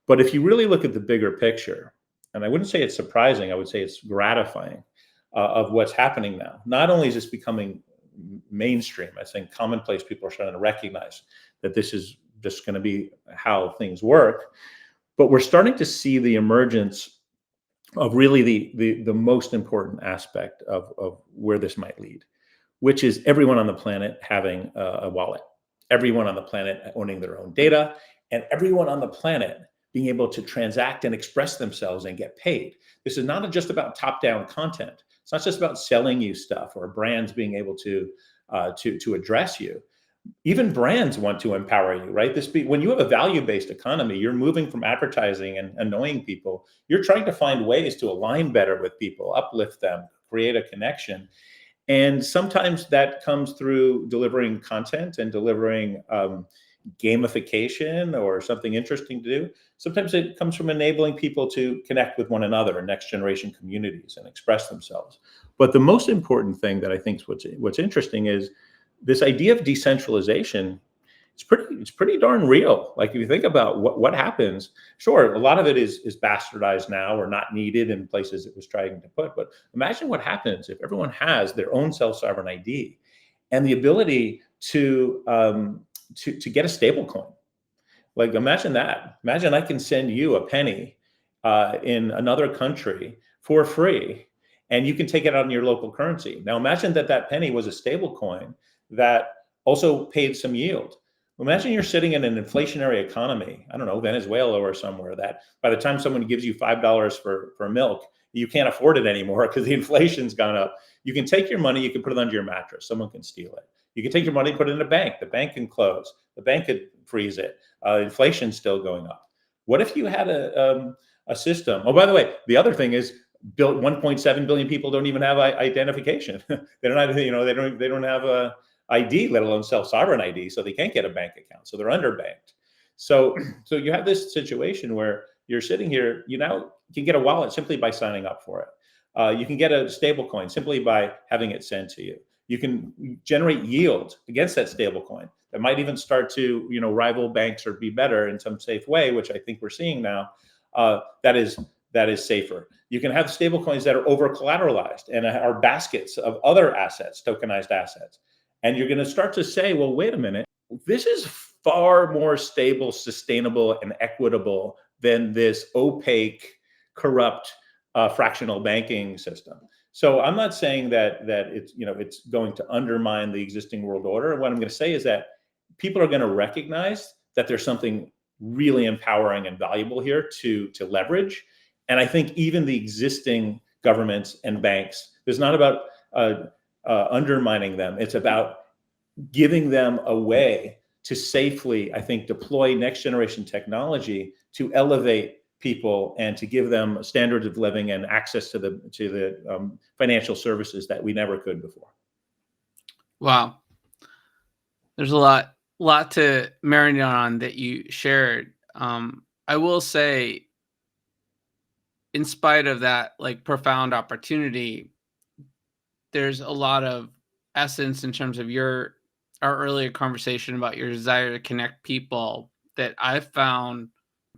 But if you really look at the bigger picture, and I wouldn't say it's surprising, I would say it's gratifying, of what's happening now. Not only is this becoming mainstream. I think commonplace people are starting to recognize that this is just going to be how things work. But we're starting to see the emergence of really the most important aspect of where this might lead, which is everyone on the planet having a wallet, everyone on the planet owning their own data, and everyone on the planet being able to transact and express themselves and get paid. This is not just about top-down content. It's not just about selling you stuff or brands being able to address you. Even brands want to empower you, right? When you have a value-based economy, you're moving from advertising and annoying people. You're trying to find ways to align better with people, uplift them, create a connection. And sometimes that comes through delivering content and delivering gamification or something interesting to do. Sometimes it comes from enabling people to connect with one another in next generation communities and express themselves. But the most important thing that I think is what's interesting is this idea of decentralization. It's pretty darn real. Like if you think about what happens, sure, a lot of it is bastardized now or not needed in places it was trying to put. But imagine what happens if everyone has their own self-sovereign ID and the ability to get a stable coin. Like imagine that. Imagine I can send you a penny in another country for free, and you can take it out in your local currency. Now imagine that penny was a stable coin that also paid some yield. Imagine you're sitting in an inflationary economy, I don't know, Venezuela or somewhere, that by the time someone gives you $5 for milk, you can't afford it anymore because the inflation's gone up. You can take your money, you can put it under your mattress. Someone can steal it. You can take your money, put it in a bank. The bank can close. The bank could freeze it. Inflation's still going up. What if you had a system? Oh, by the way, the other thing is, 1.7 billion people don't even have identification. They don't have, they don't have a ID, let alone self-sovereign ID, so they can't get a bank account. So they're underbanked. So you have this situation where you're sitting here, you now can get a wallet simply by signing up for it. You can get a stable coin simply by having it sent to you. You can generate yield against that stable coin that might even start to, rival banks or be better in some safe way, which I think we're seeing now. That is safer. You can have stable coins that are over collateralized and are baskets of other assets, tokenized assets. And you're going to start to say, well, wait a minute, this is far more stable, sustainable, and equitable than this opaque, corrupt, fractional banking system. So I'm not saying that it's going to undermine the existing world order. What I'm going to say is that people are going to recognize that there's something really empowering and valuable here to leverage. And I think even the existing governments and banks, it's not about undermining them. It's about giving them a way to safely, I think, deploy next generation technology to elevate people and to give them standards of living and access to the financial services that we never could before. Wow. There's a lot to marinate on that you shared. I will say, in spite of that, profound opportunity, there's a lot of essence in terms of our earlier conversation about your desire to connect people that I've found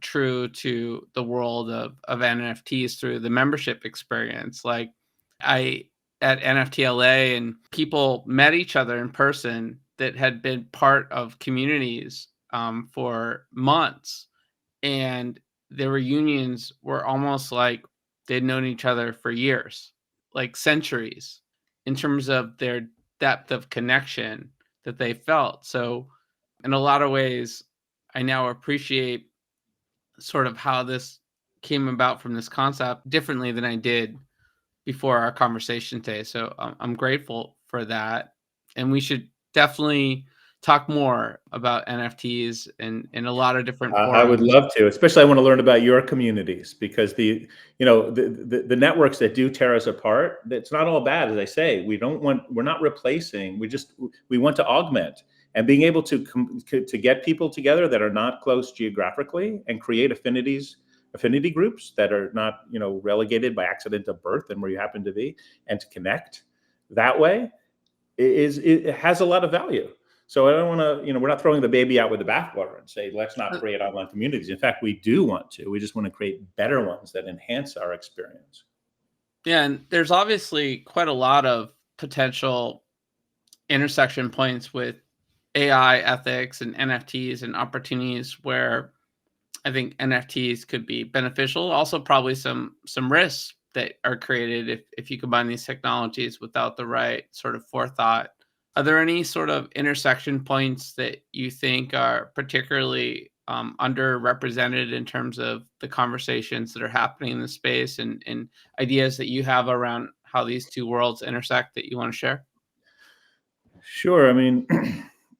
true to the world of NFTs through the membership experience. Like at NFTLA, and people met each other in person that had been part of communities for months, and their reunions were almost like they'd known each other for years, like centuries, in terms of their depth of connection that they felt. So in a lot of ways, I now appreciate sort of how this came about from this concept differently than I did before our conversation today. So I'm grateful for that. And we should definitely talk more about NFTs in a lot of different forums. I would love to, especially I want to learn about your communities, because the networks that do tear us apart, it's not all bad. As I say, we're not replacing, we want to augment, and being able to get people together that are not close geographically and create affinity groups that are not, relegated by accident of birth and where you happen to be, and to connect that way it has a lot of value. So I don't want to, we're not throwing the baby out with the bathwater and say, let's not create online communities. In fact, we do want to. We just want to create better ones that enhance our experience. Yeah, and there's obviously quite a lot of potential intersection points with AI ethics and NFTs and opportunities where I think NFTs could be beneficial. Also, probably some risks that are created if you combine these technologies without the right sort of forethought. Are there any sort of intersection points that you think are particularly underrepresented in terms of the conversations that are happening in the space and ideas that you have around how these two worlds intersect that you want to share? Sure. I mean,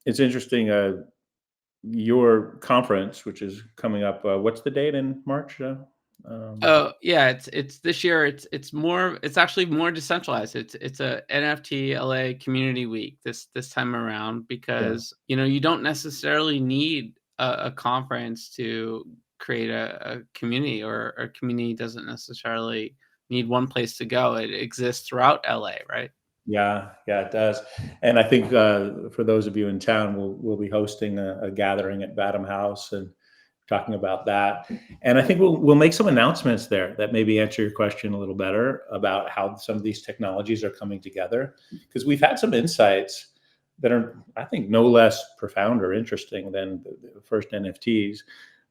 it's interesting. Your conference, which is coming up, what's the date in March? Oh, yeah, it's this year. It's actually more decentralized. It's a NFT LA community week this time around Yeah. because you don't necessarily need a conference to create a community, or a community doesn't necessarily need one place to go. It exists throughout LA, right? Yeah, yeah, it does. And I think for those of you in town, we'll be hosting a gathering at Batham House and talking about that. And I think we'll make some announcements there that maybe answer your question a little better about how some of these technologies are coming together. Because we've had some insights that are, I think, no less profound or interesting than the first NFTs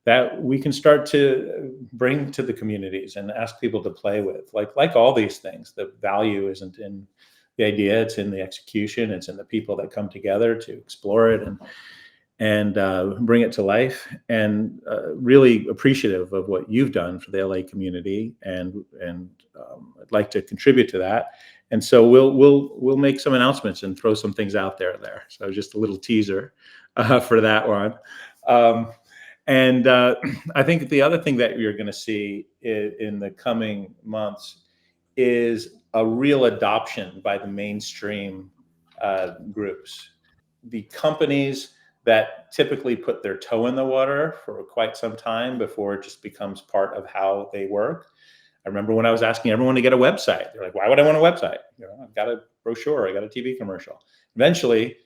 that we can start to bring to the communities and ask people to play with. Like all these things, the value isn't in the idea, it's in the execution, it's in the people that come together to explore it and bring it to life. And really appreciative of what you've done for the LA community, and I'd like to contribute to that. And so we'll make some announcements and throw some things out there. So just a little teaser for that one. And I think the other thing that you're going to see in the coming months is a real adoption by the mainstream groups. The companies that typically put their toe in the water for quite some time before it just becomes part of how they work. I remember when I was asking everyone to get a website, they're like, why would I want a website? I've got a brochure, I got a TV commercial. Eventually,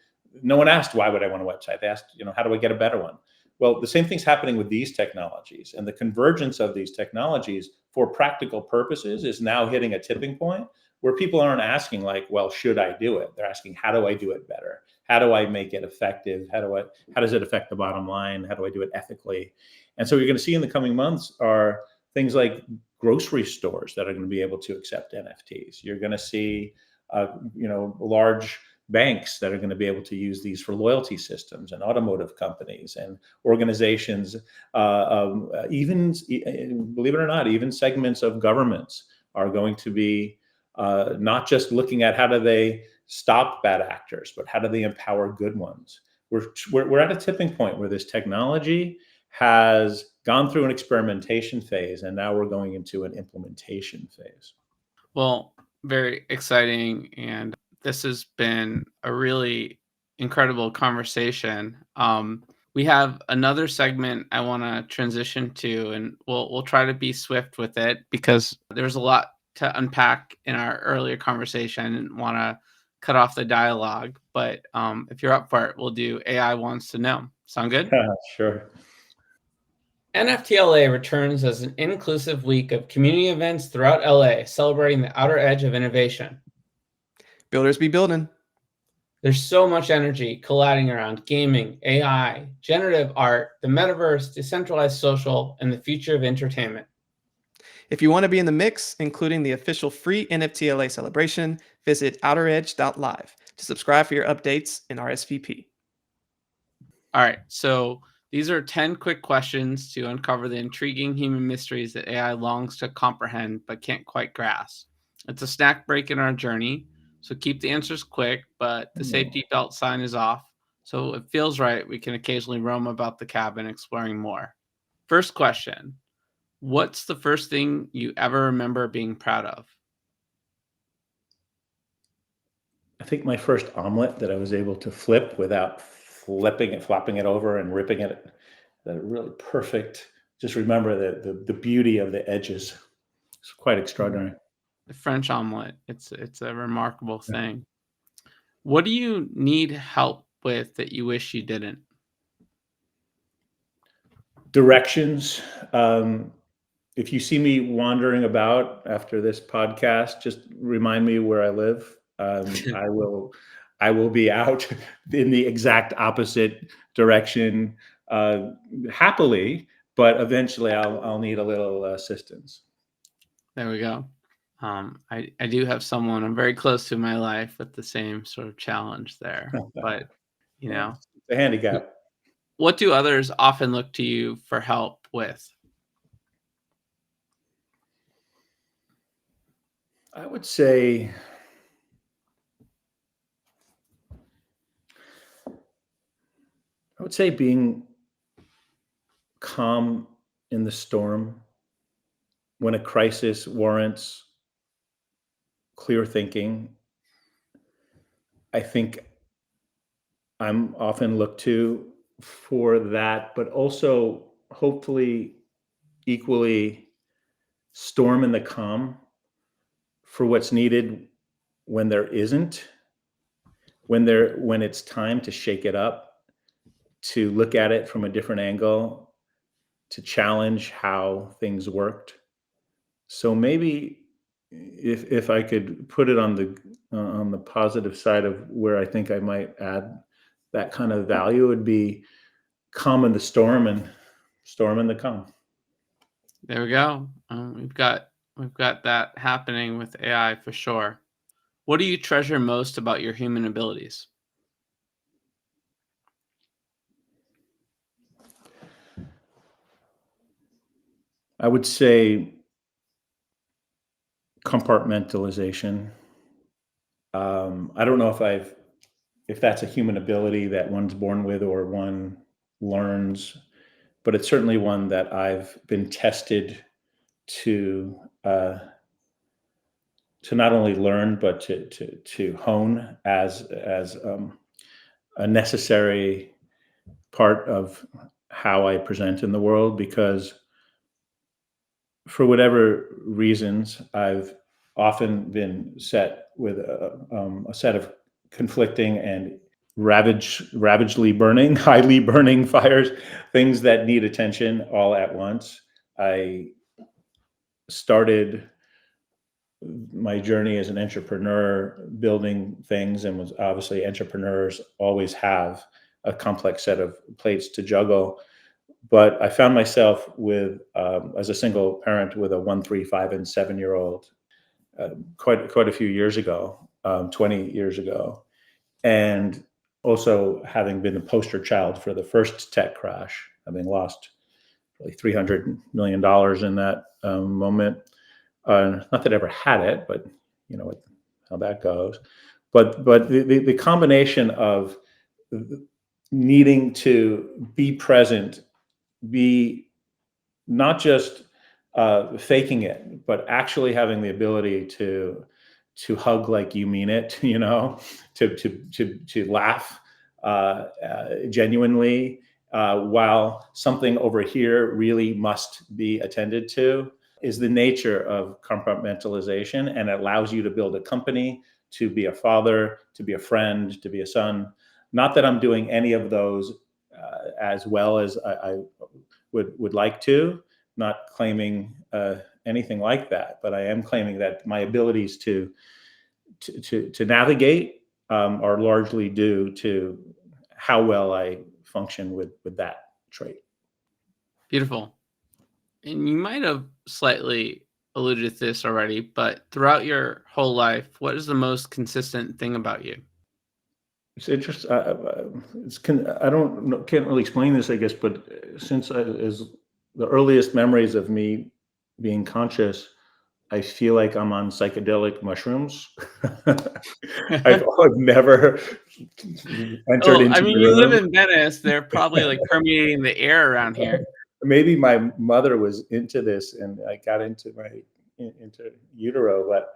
no one asked, why would I want a website? They asked, how do I get a better one? Well, the same thing's happening with these technologies, and the convergence of these technologies for practical purposes is now hitting a tipping point where people aren't asking like, well, should I do it? They're asking, how do I do it better? How do I make it effective? How does it affect the bottom line? How do I do it ethically? And so what you're going to see in the coming months are things like grocery stores that are going to be able to accept NFTs. You're going to see, large banks that are going to be able to use these for loyalty systems, and automotive companies and organizations, even, believe it or not, even segments of governments are going to be not just looking at how do they stop bad actors, but how do they empower good ones. We're at a tipping point where this technology has gone through an experimentation phase, and now we're going into an implementation phase. Well, very exciting. And this has been a really incredible conversation. We have another segment I want to transition to, and we'll try to be swift with it because there's a lot to unpack in our earlier conversation and want to cut off the dialogue. But if you're up for it, we'll do AI Wants to Know. Sound good? Sure. NFTLA returns as an inclusive week of community events throughout LA, celebrating the outer edge of innovation. Builders be building. There's so much energy colliding around gaming, AI, generative art, the metaverse, decentralized social, and the future of entertainment. If you want to be in the mix, including the official free NFTLA celebration, visit outeredge.live to subscribe for your updates and RSVP. All right, so these are 10 quick questions to uncover the intriguing human mysteries that AI longs to comprehend but can't quite grasp. It's a snack break in our journey, so keep the answers quick, but the safety belt sign is off. So it feels right, we can occasionally roam about the cabin exploring more. First question. What's the first thing you ever remember being proud of? I think my first omelet that I was able to flip without flopping it over and ripping it, that really perfect. Just remember the beauty of the edges. It's quite extraordinary. The French omelet. It's a remarkable thing. What do you need help with that you wish you didn't? Directions. If you see me wandering about after this podcast, just remind me where I live. I will I will be out in the exact opposite direction happily, but eventually I'll need a little assistance. There we go. I do have someone I'm very close to in my life with the same sort of challenge there. But, you Yeah, know, it's a handicap. what do others often look to you for help with? I would say being calm in the storm when a crisis warrants clear thinking. I think I'm often looked to for that, but also hopefully equally storm in the calm for what's needed when there isn't, when it's time to shake it up, to look at it from a different angle, to challenge how things worked. So maybe if I could put it on the positive side of where I think I might add that kind of value, would be calm in the storm and storm in the calm. There we go. We've got that happening with AI for sure. What do you treasure most about your human abilities? I would say compartmentalization. I don't know if that's a human ability that one's born with or one learns, but it's certainly one that I've been tested to not only learn but to hone as a necessary part of how I present in the world. Because for whatever reasons, I've often been set with a set of conflicting and ravagely burning, highly burning fires, things that need attention all at once. I started my journey as an entrepreneur building things, and was obviously, entrepreneurs always have a complex set of plates to juggle. But I found myself with, as a single parent with a 1, 3, 5, and 7-year-old, quite a few years ago, 20 years ago, and also having been the poster child for the first tech crash, having lost like $300 million in that moment. Not that I ever had it, but you know how that goes. But the combination of needing to be present, be not just faking it, but actually having the ability to hug like you mean it, to laugh genuinely, while something over here really must be attended to, is the nature of compartmentalization, and it allows you to build a company, to be a father, to be a friend, to be a son. Not that I'm doing any of those as well as I would like to. Not claiming anything like that, but I am claiming that my abilities to navigate are largely due to how well I function with that trait. Beautiful. And you might have slightly alluded to this already, but throughout your whole life, what is the most consistent thing about you? It's interesting. I don't know, can't really explain this, I guess, but since as the earliest memories of me being conscious, I feel like I'm on psychedelic mushrooms. I've never entered Oh, I into mean, the you live room. in Venice. They're probably like permeating the air around here. Maybe my mother was into this, and I got into utero, but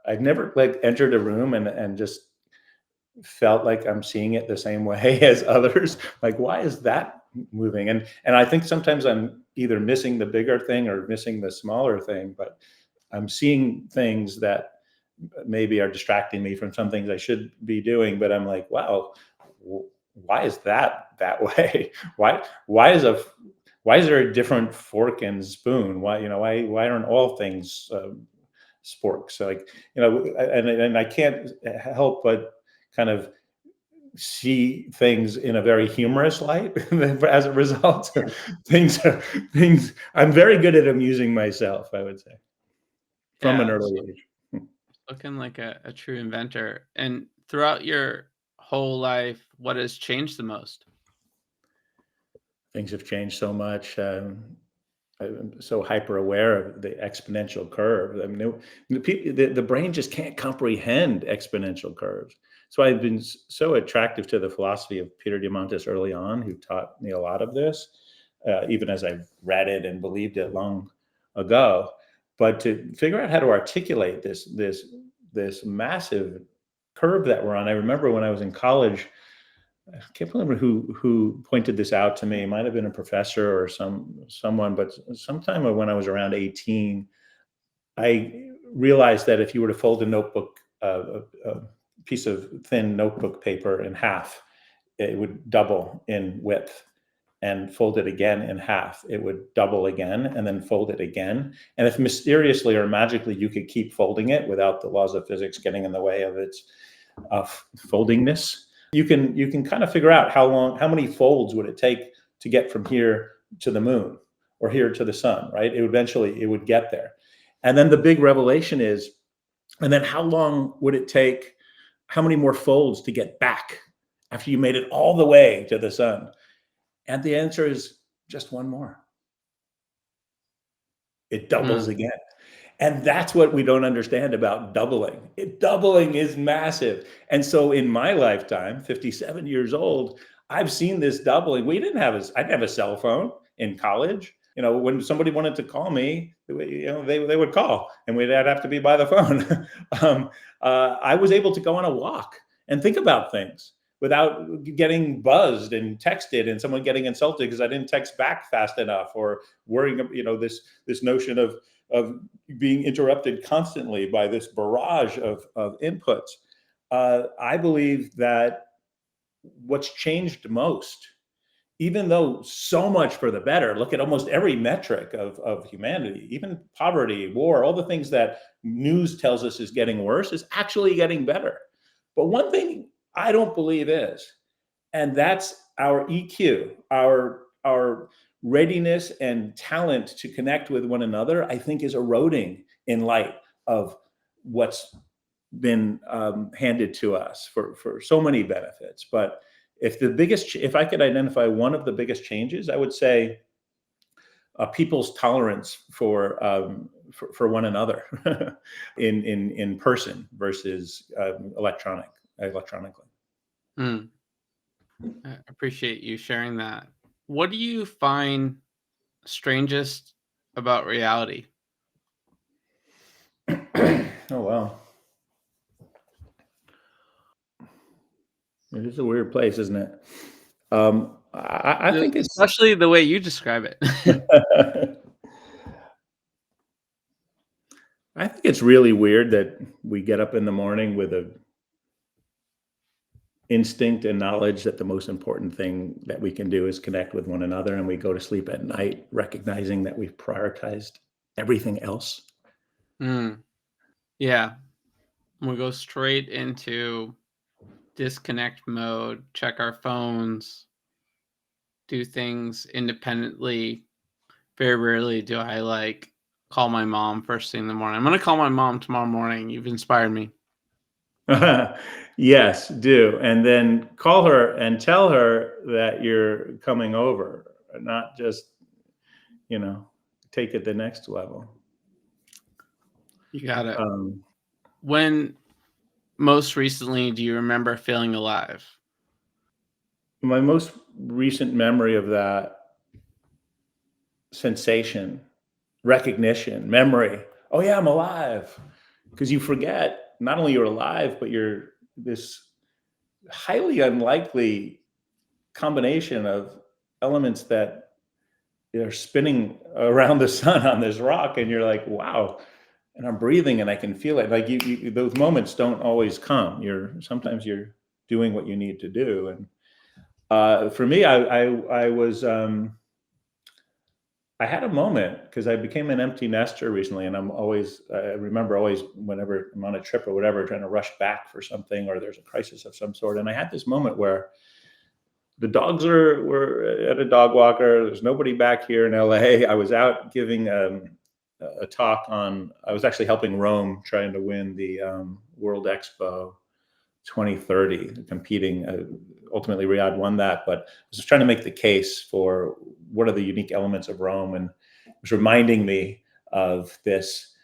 I've never like entered a room and just felt like I'm seeing it the same way as others. Like, why is that moving? And I think sometimes I'm either missing the bigger thing or missing the smaller thing, but I'm seeing things that maybe are distracting me from some things I should be doing. But I'm like, wow, why is that way? Why is there a different fork and spoon? Why aren't all things sporks? So, like, and I can't help but kind of see things in a very humorous light. As a result, things I'm very good at amusing myself, I would say, from an Yeah, early age. looking like a true inventor. And throughout your whole life, what has changed the most? Things have changed so much. I'm so hyper aware of the exponential curve. I mean, the brain just can't comprehend exponential curves. So I've been so attractive to the philosophy of Peter Diamandis early on, who taught me a lot of this, even as I read it and believed it long ago. But to figure out how to articulate this massive curve that we're on. I remember when I was in college, I can't remember who pointed this out to me. It might have been a professor or someone, but sometime when I was around 18, I realized that if you were to fold a notebook, a piece of thin notebook paper in half, it would double in width, and fold it again in half, it would double again, and then fold it again. And if mysteriously or magically you could keep folding it without the laws of physics getting in the way of its foldingness, you can kind of figure out how many folds would it take to get from here to the moon or here to the sun, right? It would get there. And then the big revelation is, and then how long would it take, how many more folds to get back after you made it all the way to the sun? And the answer is just one more. It doubles again. And that's what we don't understand about doubling. Doubling is massive. And so in my lifetime, 57 years old, I've seen this doubling. I didn't have a cell phone in college. When somebody wanted to call me, they would call, and we'd have to be by the phone. I was able to go on a walk and think about things without getting buzzed and texted and someone getting insulted because I didn't text back fast enough, or worrying, this notion of being interrupted constantly by this barrage of inputs. I believe that what's changed most, even though so much for the better, look at almost every metric of humanity, even poverty, war, all the things that news tells us is getting worse, is actually getting better. But one thing I don't believe is, and that's our EQ, our readiness and talent to connect with one another, I think is eroding in light of what's been handed to us for so many benefits. But if I could identify one of the biggest changes, I would say people's tolerance for one another in person versus electronically. I appreciate you sharing that. What do you find strangest about reality? Oh, wow. It is a weird place, isn't it? I think it's Especially the way you describe it. I think it's really weird that we get up in the morning with a instinct and knowledge that the most important thing that we can do is connect with one another, and we go to sleep at night recognizing that we've prioritized everything else. Yeah. We go straight into disconnect mode, check our phones, do things independently. Very rarely do I call my mom first thing in the morning. I'm going to call my mom tomorrow morning. You've inspired me. Yes, do. And then call her and tell her that you're coming over, not just, take it the next level. You got it. When most recently do you remember feeling alive? My most recent memory of that sensation, recognition, memory. Oh yeah, I'm alive. Because you forget not only you're alive, but you're this highly unlikely combination of elements that are spinning around the sun on this rock, and you're like, wow. And I'm breathing and I can feel it. Like those moments don't always come. Sometimes you're doing what you need to do. And for me, I was I had a moment because I became an empty nester recently, and I remember always, whenever I'm on a trip or whatever, trying to rush back for something or there's a crisis of some sort. And I had this moment where the dogs were at a dog walker. There's nobody back here in LA. I was out giving a talk I was actually helping Rome trying to win the World Expo 2030, competing. Ultimately, Riyadh won that, but I was just trying to make the case for what are the unique elements of Rome, and it was reminding me of this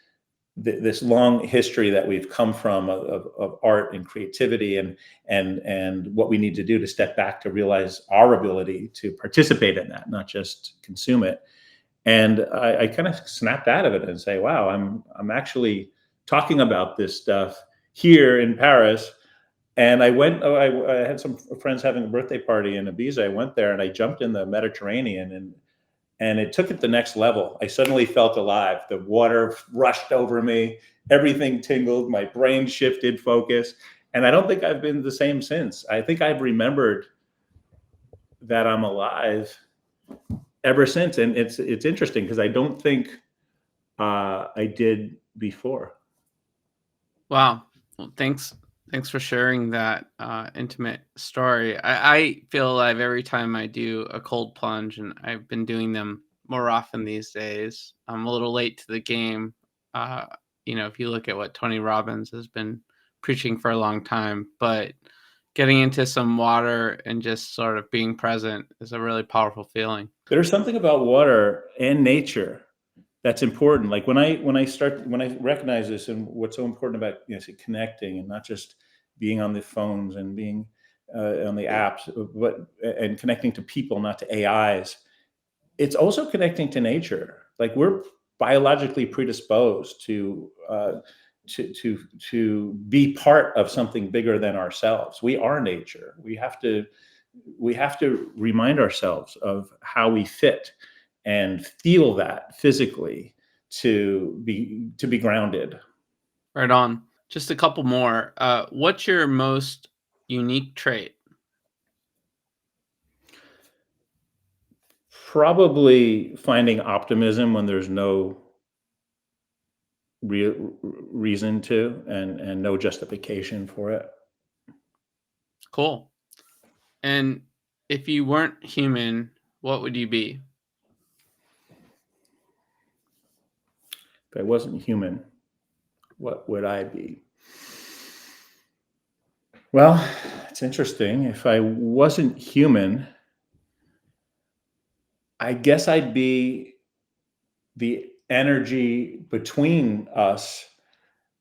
long history that we've come from of art and creativity, and what we need to do to step back to realize our ability to participate in that, not just consume it. And I kind of snapped out of it and say, wow, I'm actually talking about this stuff here in Paris. And I went, I had some friends having a birthday party in Ibiza. I went there and I jumped in the Mediterranean, and it took it the next level. I suddenly felt alive. The water rushed over me, everything tingled, my brain shifted focus. And I don't think I've been the same since. I think I've remembered that I'm alive ever since. And it's interesting because I don't think I did before. Wow. Well, thanks for sharing that intimate story. I feel alive every time I do a cold plunge, and I've been doing them more often these days. I'm a little late to the game. If you look at what Tony Robbins has been preaching for a long time, but getting into some water and just sort of being present is a really powerful feeling. There's something about water and nature that's important. Like when I recognize this, and what's so important about connecting and not just being on the phones and being on the apps, but and connecting to people, not to AIs. It's also connecting to nature. Like we're biologically predisposed to be part of something bigger than ourselves. We are nature. We have to remind ourselves of how we fit and feel that physically to be grounded. Right on. Just a couple more. What's your most unique trait? Probably finding optimism when there's no real reason to, and no justification for it. Cool. And if you weren't human, what would you be? If I wasn't human, what would I be? Well, it's interesting. If I wasn't human, I guess I'd be the energy between us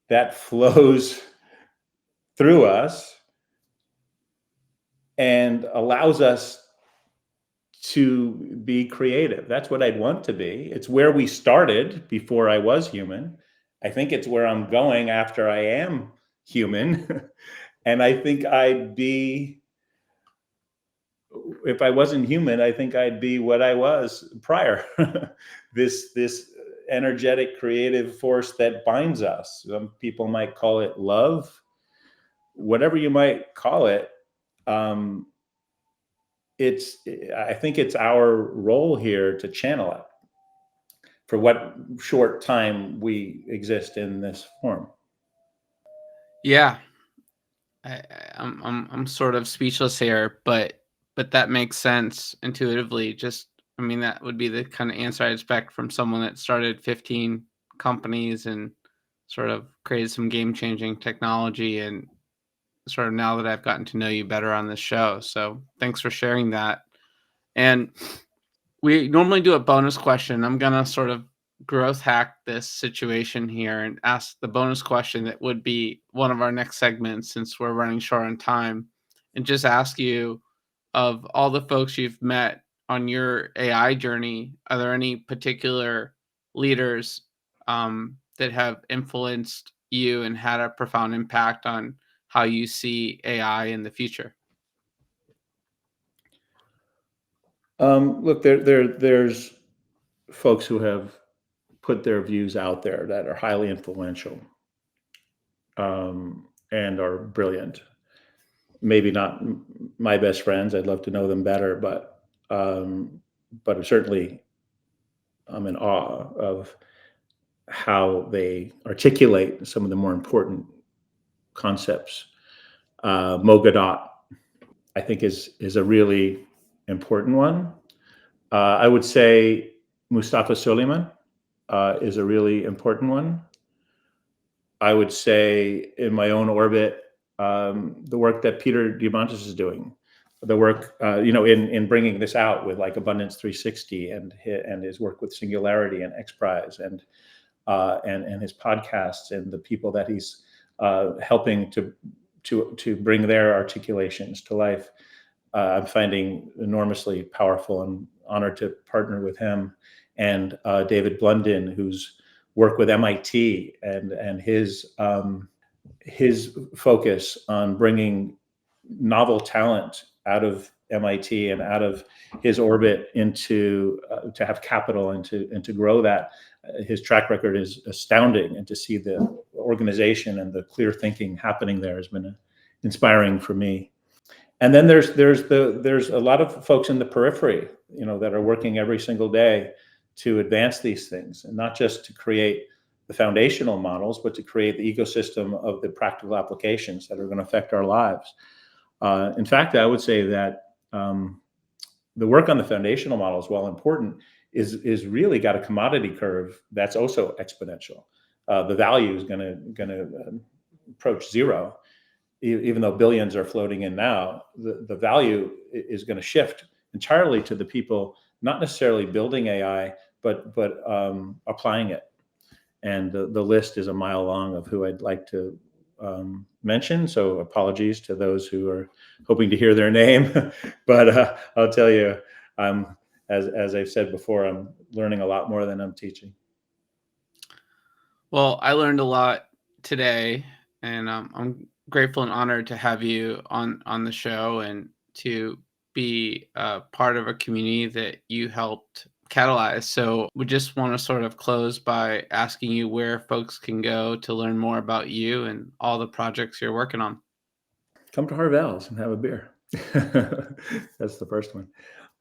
that flows through us and allows us to be creative. That's what I'd want to be. It's where we started before I was human. I think it's where I'm going after I am human. And I think if I wasn't human, I think I'd be what I was prior. This energetic, creative force that binds us. Some people might call it love, whatever you might call it. I think it's our role here to channel it for what short time we exist in this form. Yeah, I'm sort of speechless here, but that makes sense intuitively. That would be the kind of answer I expect from someone that started 15 companies and sort of created some game-changing technology, and sort of now that I've gotten to know you better on this show. So thanks for sharing that. And we normally do a bonus question. I'm gonna sort of growth hack this situation here and ask the bonus question that would be one of our next segments, since we're running short on time, and just ask you, of all the folks you've met on your AI journey, are there any particular leaders that have influenced you and had a profound impact on how you see AI in the future? Look, there's folks who have put their views out there that are highly influential, and are brilliant. Maybe not my best friends. I'd love to know them better, but certainly I'm in awe of how they articulate some of the more important concepts. Mo Godot, I think, is a really important one. I would say Mustafa Suleiman is a really important one. I would say in my own orbit, the work that Peter Diamandis is doing, the work in bringing this out with like Abundance 360 and his work with Singularity and XPRIZE and his podcasts and the people that he's helping to bring their articulations to life. I'm finding enormously powerful and honored to partner with him and David Blunden, whose work with MIT and his focus on bringing novel talent out of MIT and out of his orbit into to have capital and to grow that. His track record is astounding, and to see the organization and the clear thinking happening there has been inspiring for me. And then there's a lot of folks in the periphery, that are working every single day to advance these things, and not just to create the foundational models, but to create the ecosystem of the practical applications that are going to affect our lives. In fact, I would say that the work on the foundational models, while important, is really got a commodity curve that's also exponential. The value is going to approach zero, even though billions are floating in now. The value is going to shift entirely to the people, not necessarily building AI, but applying it. And the list is a mile long of who I'd like to mention. So apologies to those who are hoping to hear their name, but I'll tell you, as I've said before, I'm learning a lot more than I'm teaching. Well, I learned a lot today, and I'm grateful and honored to have you on the show and to be part of a community that you helped catalyze. So we just want to sort of close by asking you where folks can go to learn more about you and all the projects you're working on. Come to Harvell's and have a beer. That's the first one.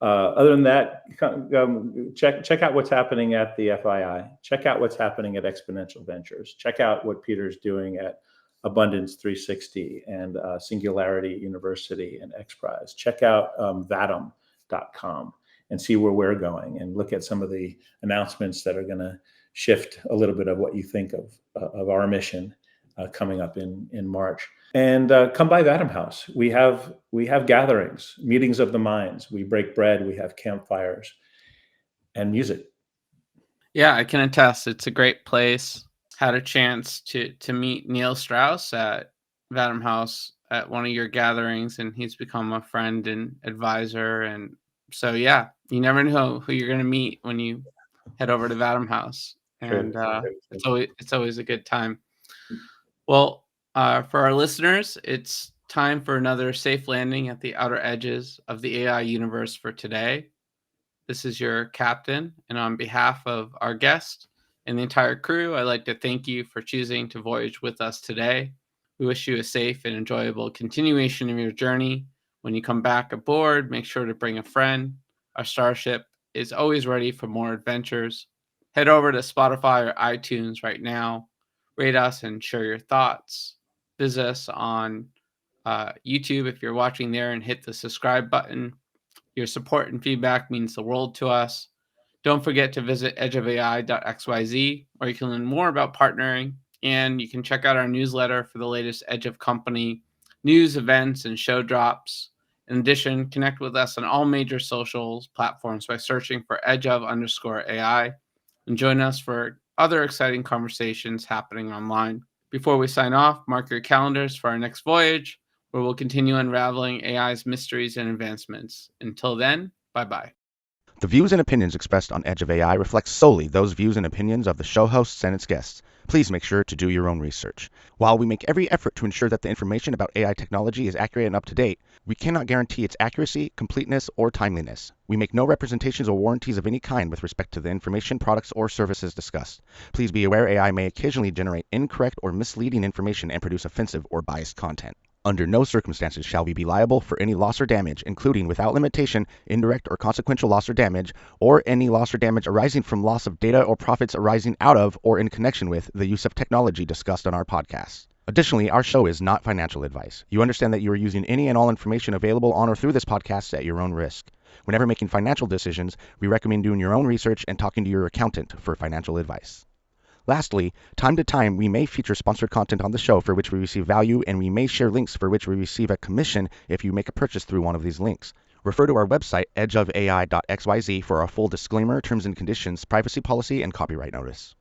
Other than that, check out what's happening at the FII. Check out what's happening at Exponential Ventures. Check out what Peter's doing at Abundance 360 and Singularity University and XPRIZE. Check out vatum.com and see where we're going, and look at some of the announcements that are going to shift a little bit of what you think of our mission coming up in March. And come by Vatum House. We have gatherings, meetings of the minds. We break bread. We have campfires and music. Yeah, I can attest. It's a great place. Had a chance to meet Neil Strauss at Vatum House at one of your gatherings, and he's become a friend and advisor. And so, yeah, you never know who you're going to meet when you head over to Vatum House. And it's always a good time. Well, for our listeners, it's time for another safe landing at the outer edges of the AI universe for today. This is your captain, and on behalf of our guest and the entire crew, I'd like to thank you for choosing to voyage with us today. We wish you a safe and enjoyable continuation of your journey. When you come back aboard, make sure to bring a friend. Our starship is always ready for more adventures. Head over to Spotify or iTunes right now. Rate us and share your thoughts. Visit us on YouTube if you're watching there, and hit the subscribe button. Your support and feedback means the world to us. Don't forget to visit edgeofai.xyz, where you can learn more about partnering, and you can check out our newsletter for the latest Edge of Company news, events, and show drops. In addition, connect with us on all major social platforms by searching for edgeof_AI, and join us for other exciting conversations happening online. Before we sign off, mark your calendars for our next voyage, where we'll continue unraveling AI's mysteries and advancements. Until then, bye-bye. The views and opinions expressed on Edge of AI reflect solely those views and opinions of the show hosts and its guests. Please make sure to do your own research. While we make every effort to ensure that the information about AI technology is accurate and up to date, we cannot guarantee its accuracy, completeness, or timeliness. We make no representations or warranties of any kind with respect to the information, products, or services discussed. Please be aware AI may occasionally generate incorrect or misleading information and produce offensive or biased content. Under no circumstances shall we be liable for any loss or damage, including, without limitation, indirect or consequential loss or damage, or any loss or damage arising from loss of data or profits arising out of or in connection with the use of technology discussed on our podcast. Additionally, our show is not financial advice. You understand that you are using any and all information available on or through this podcast at your own risk. Whenever making financial decisions, we recommend doing your own research and talking to your accountant for financial advice. Lastly, time to time, we may feature sponsored content on the show for which we receive value, and we may share links for which we receive a commission if you make a purchase through one of these links. Refer to our website, edgeofai.xyz, for our full disclaimer, terms and conditions, privacy policy, and copyright notice.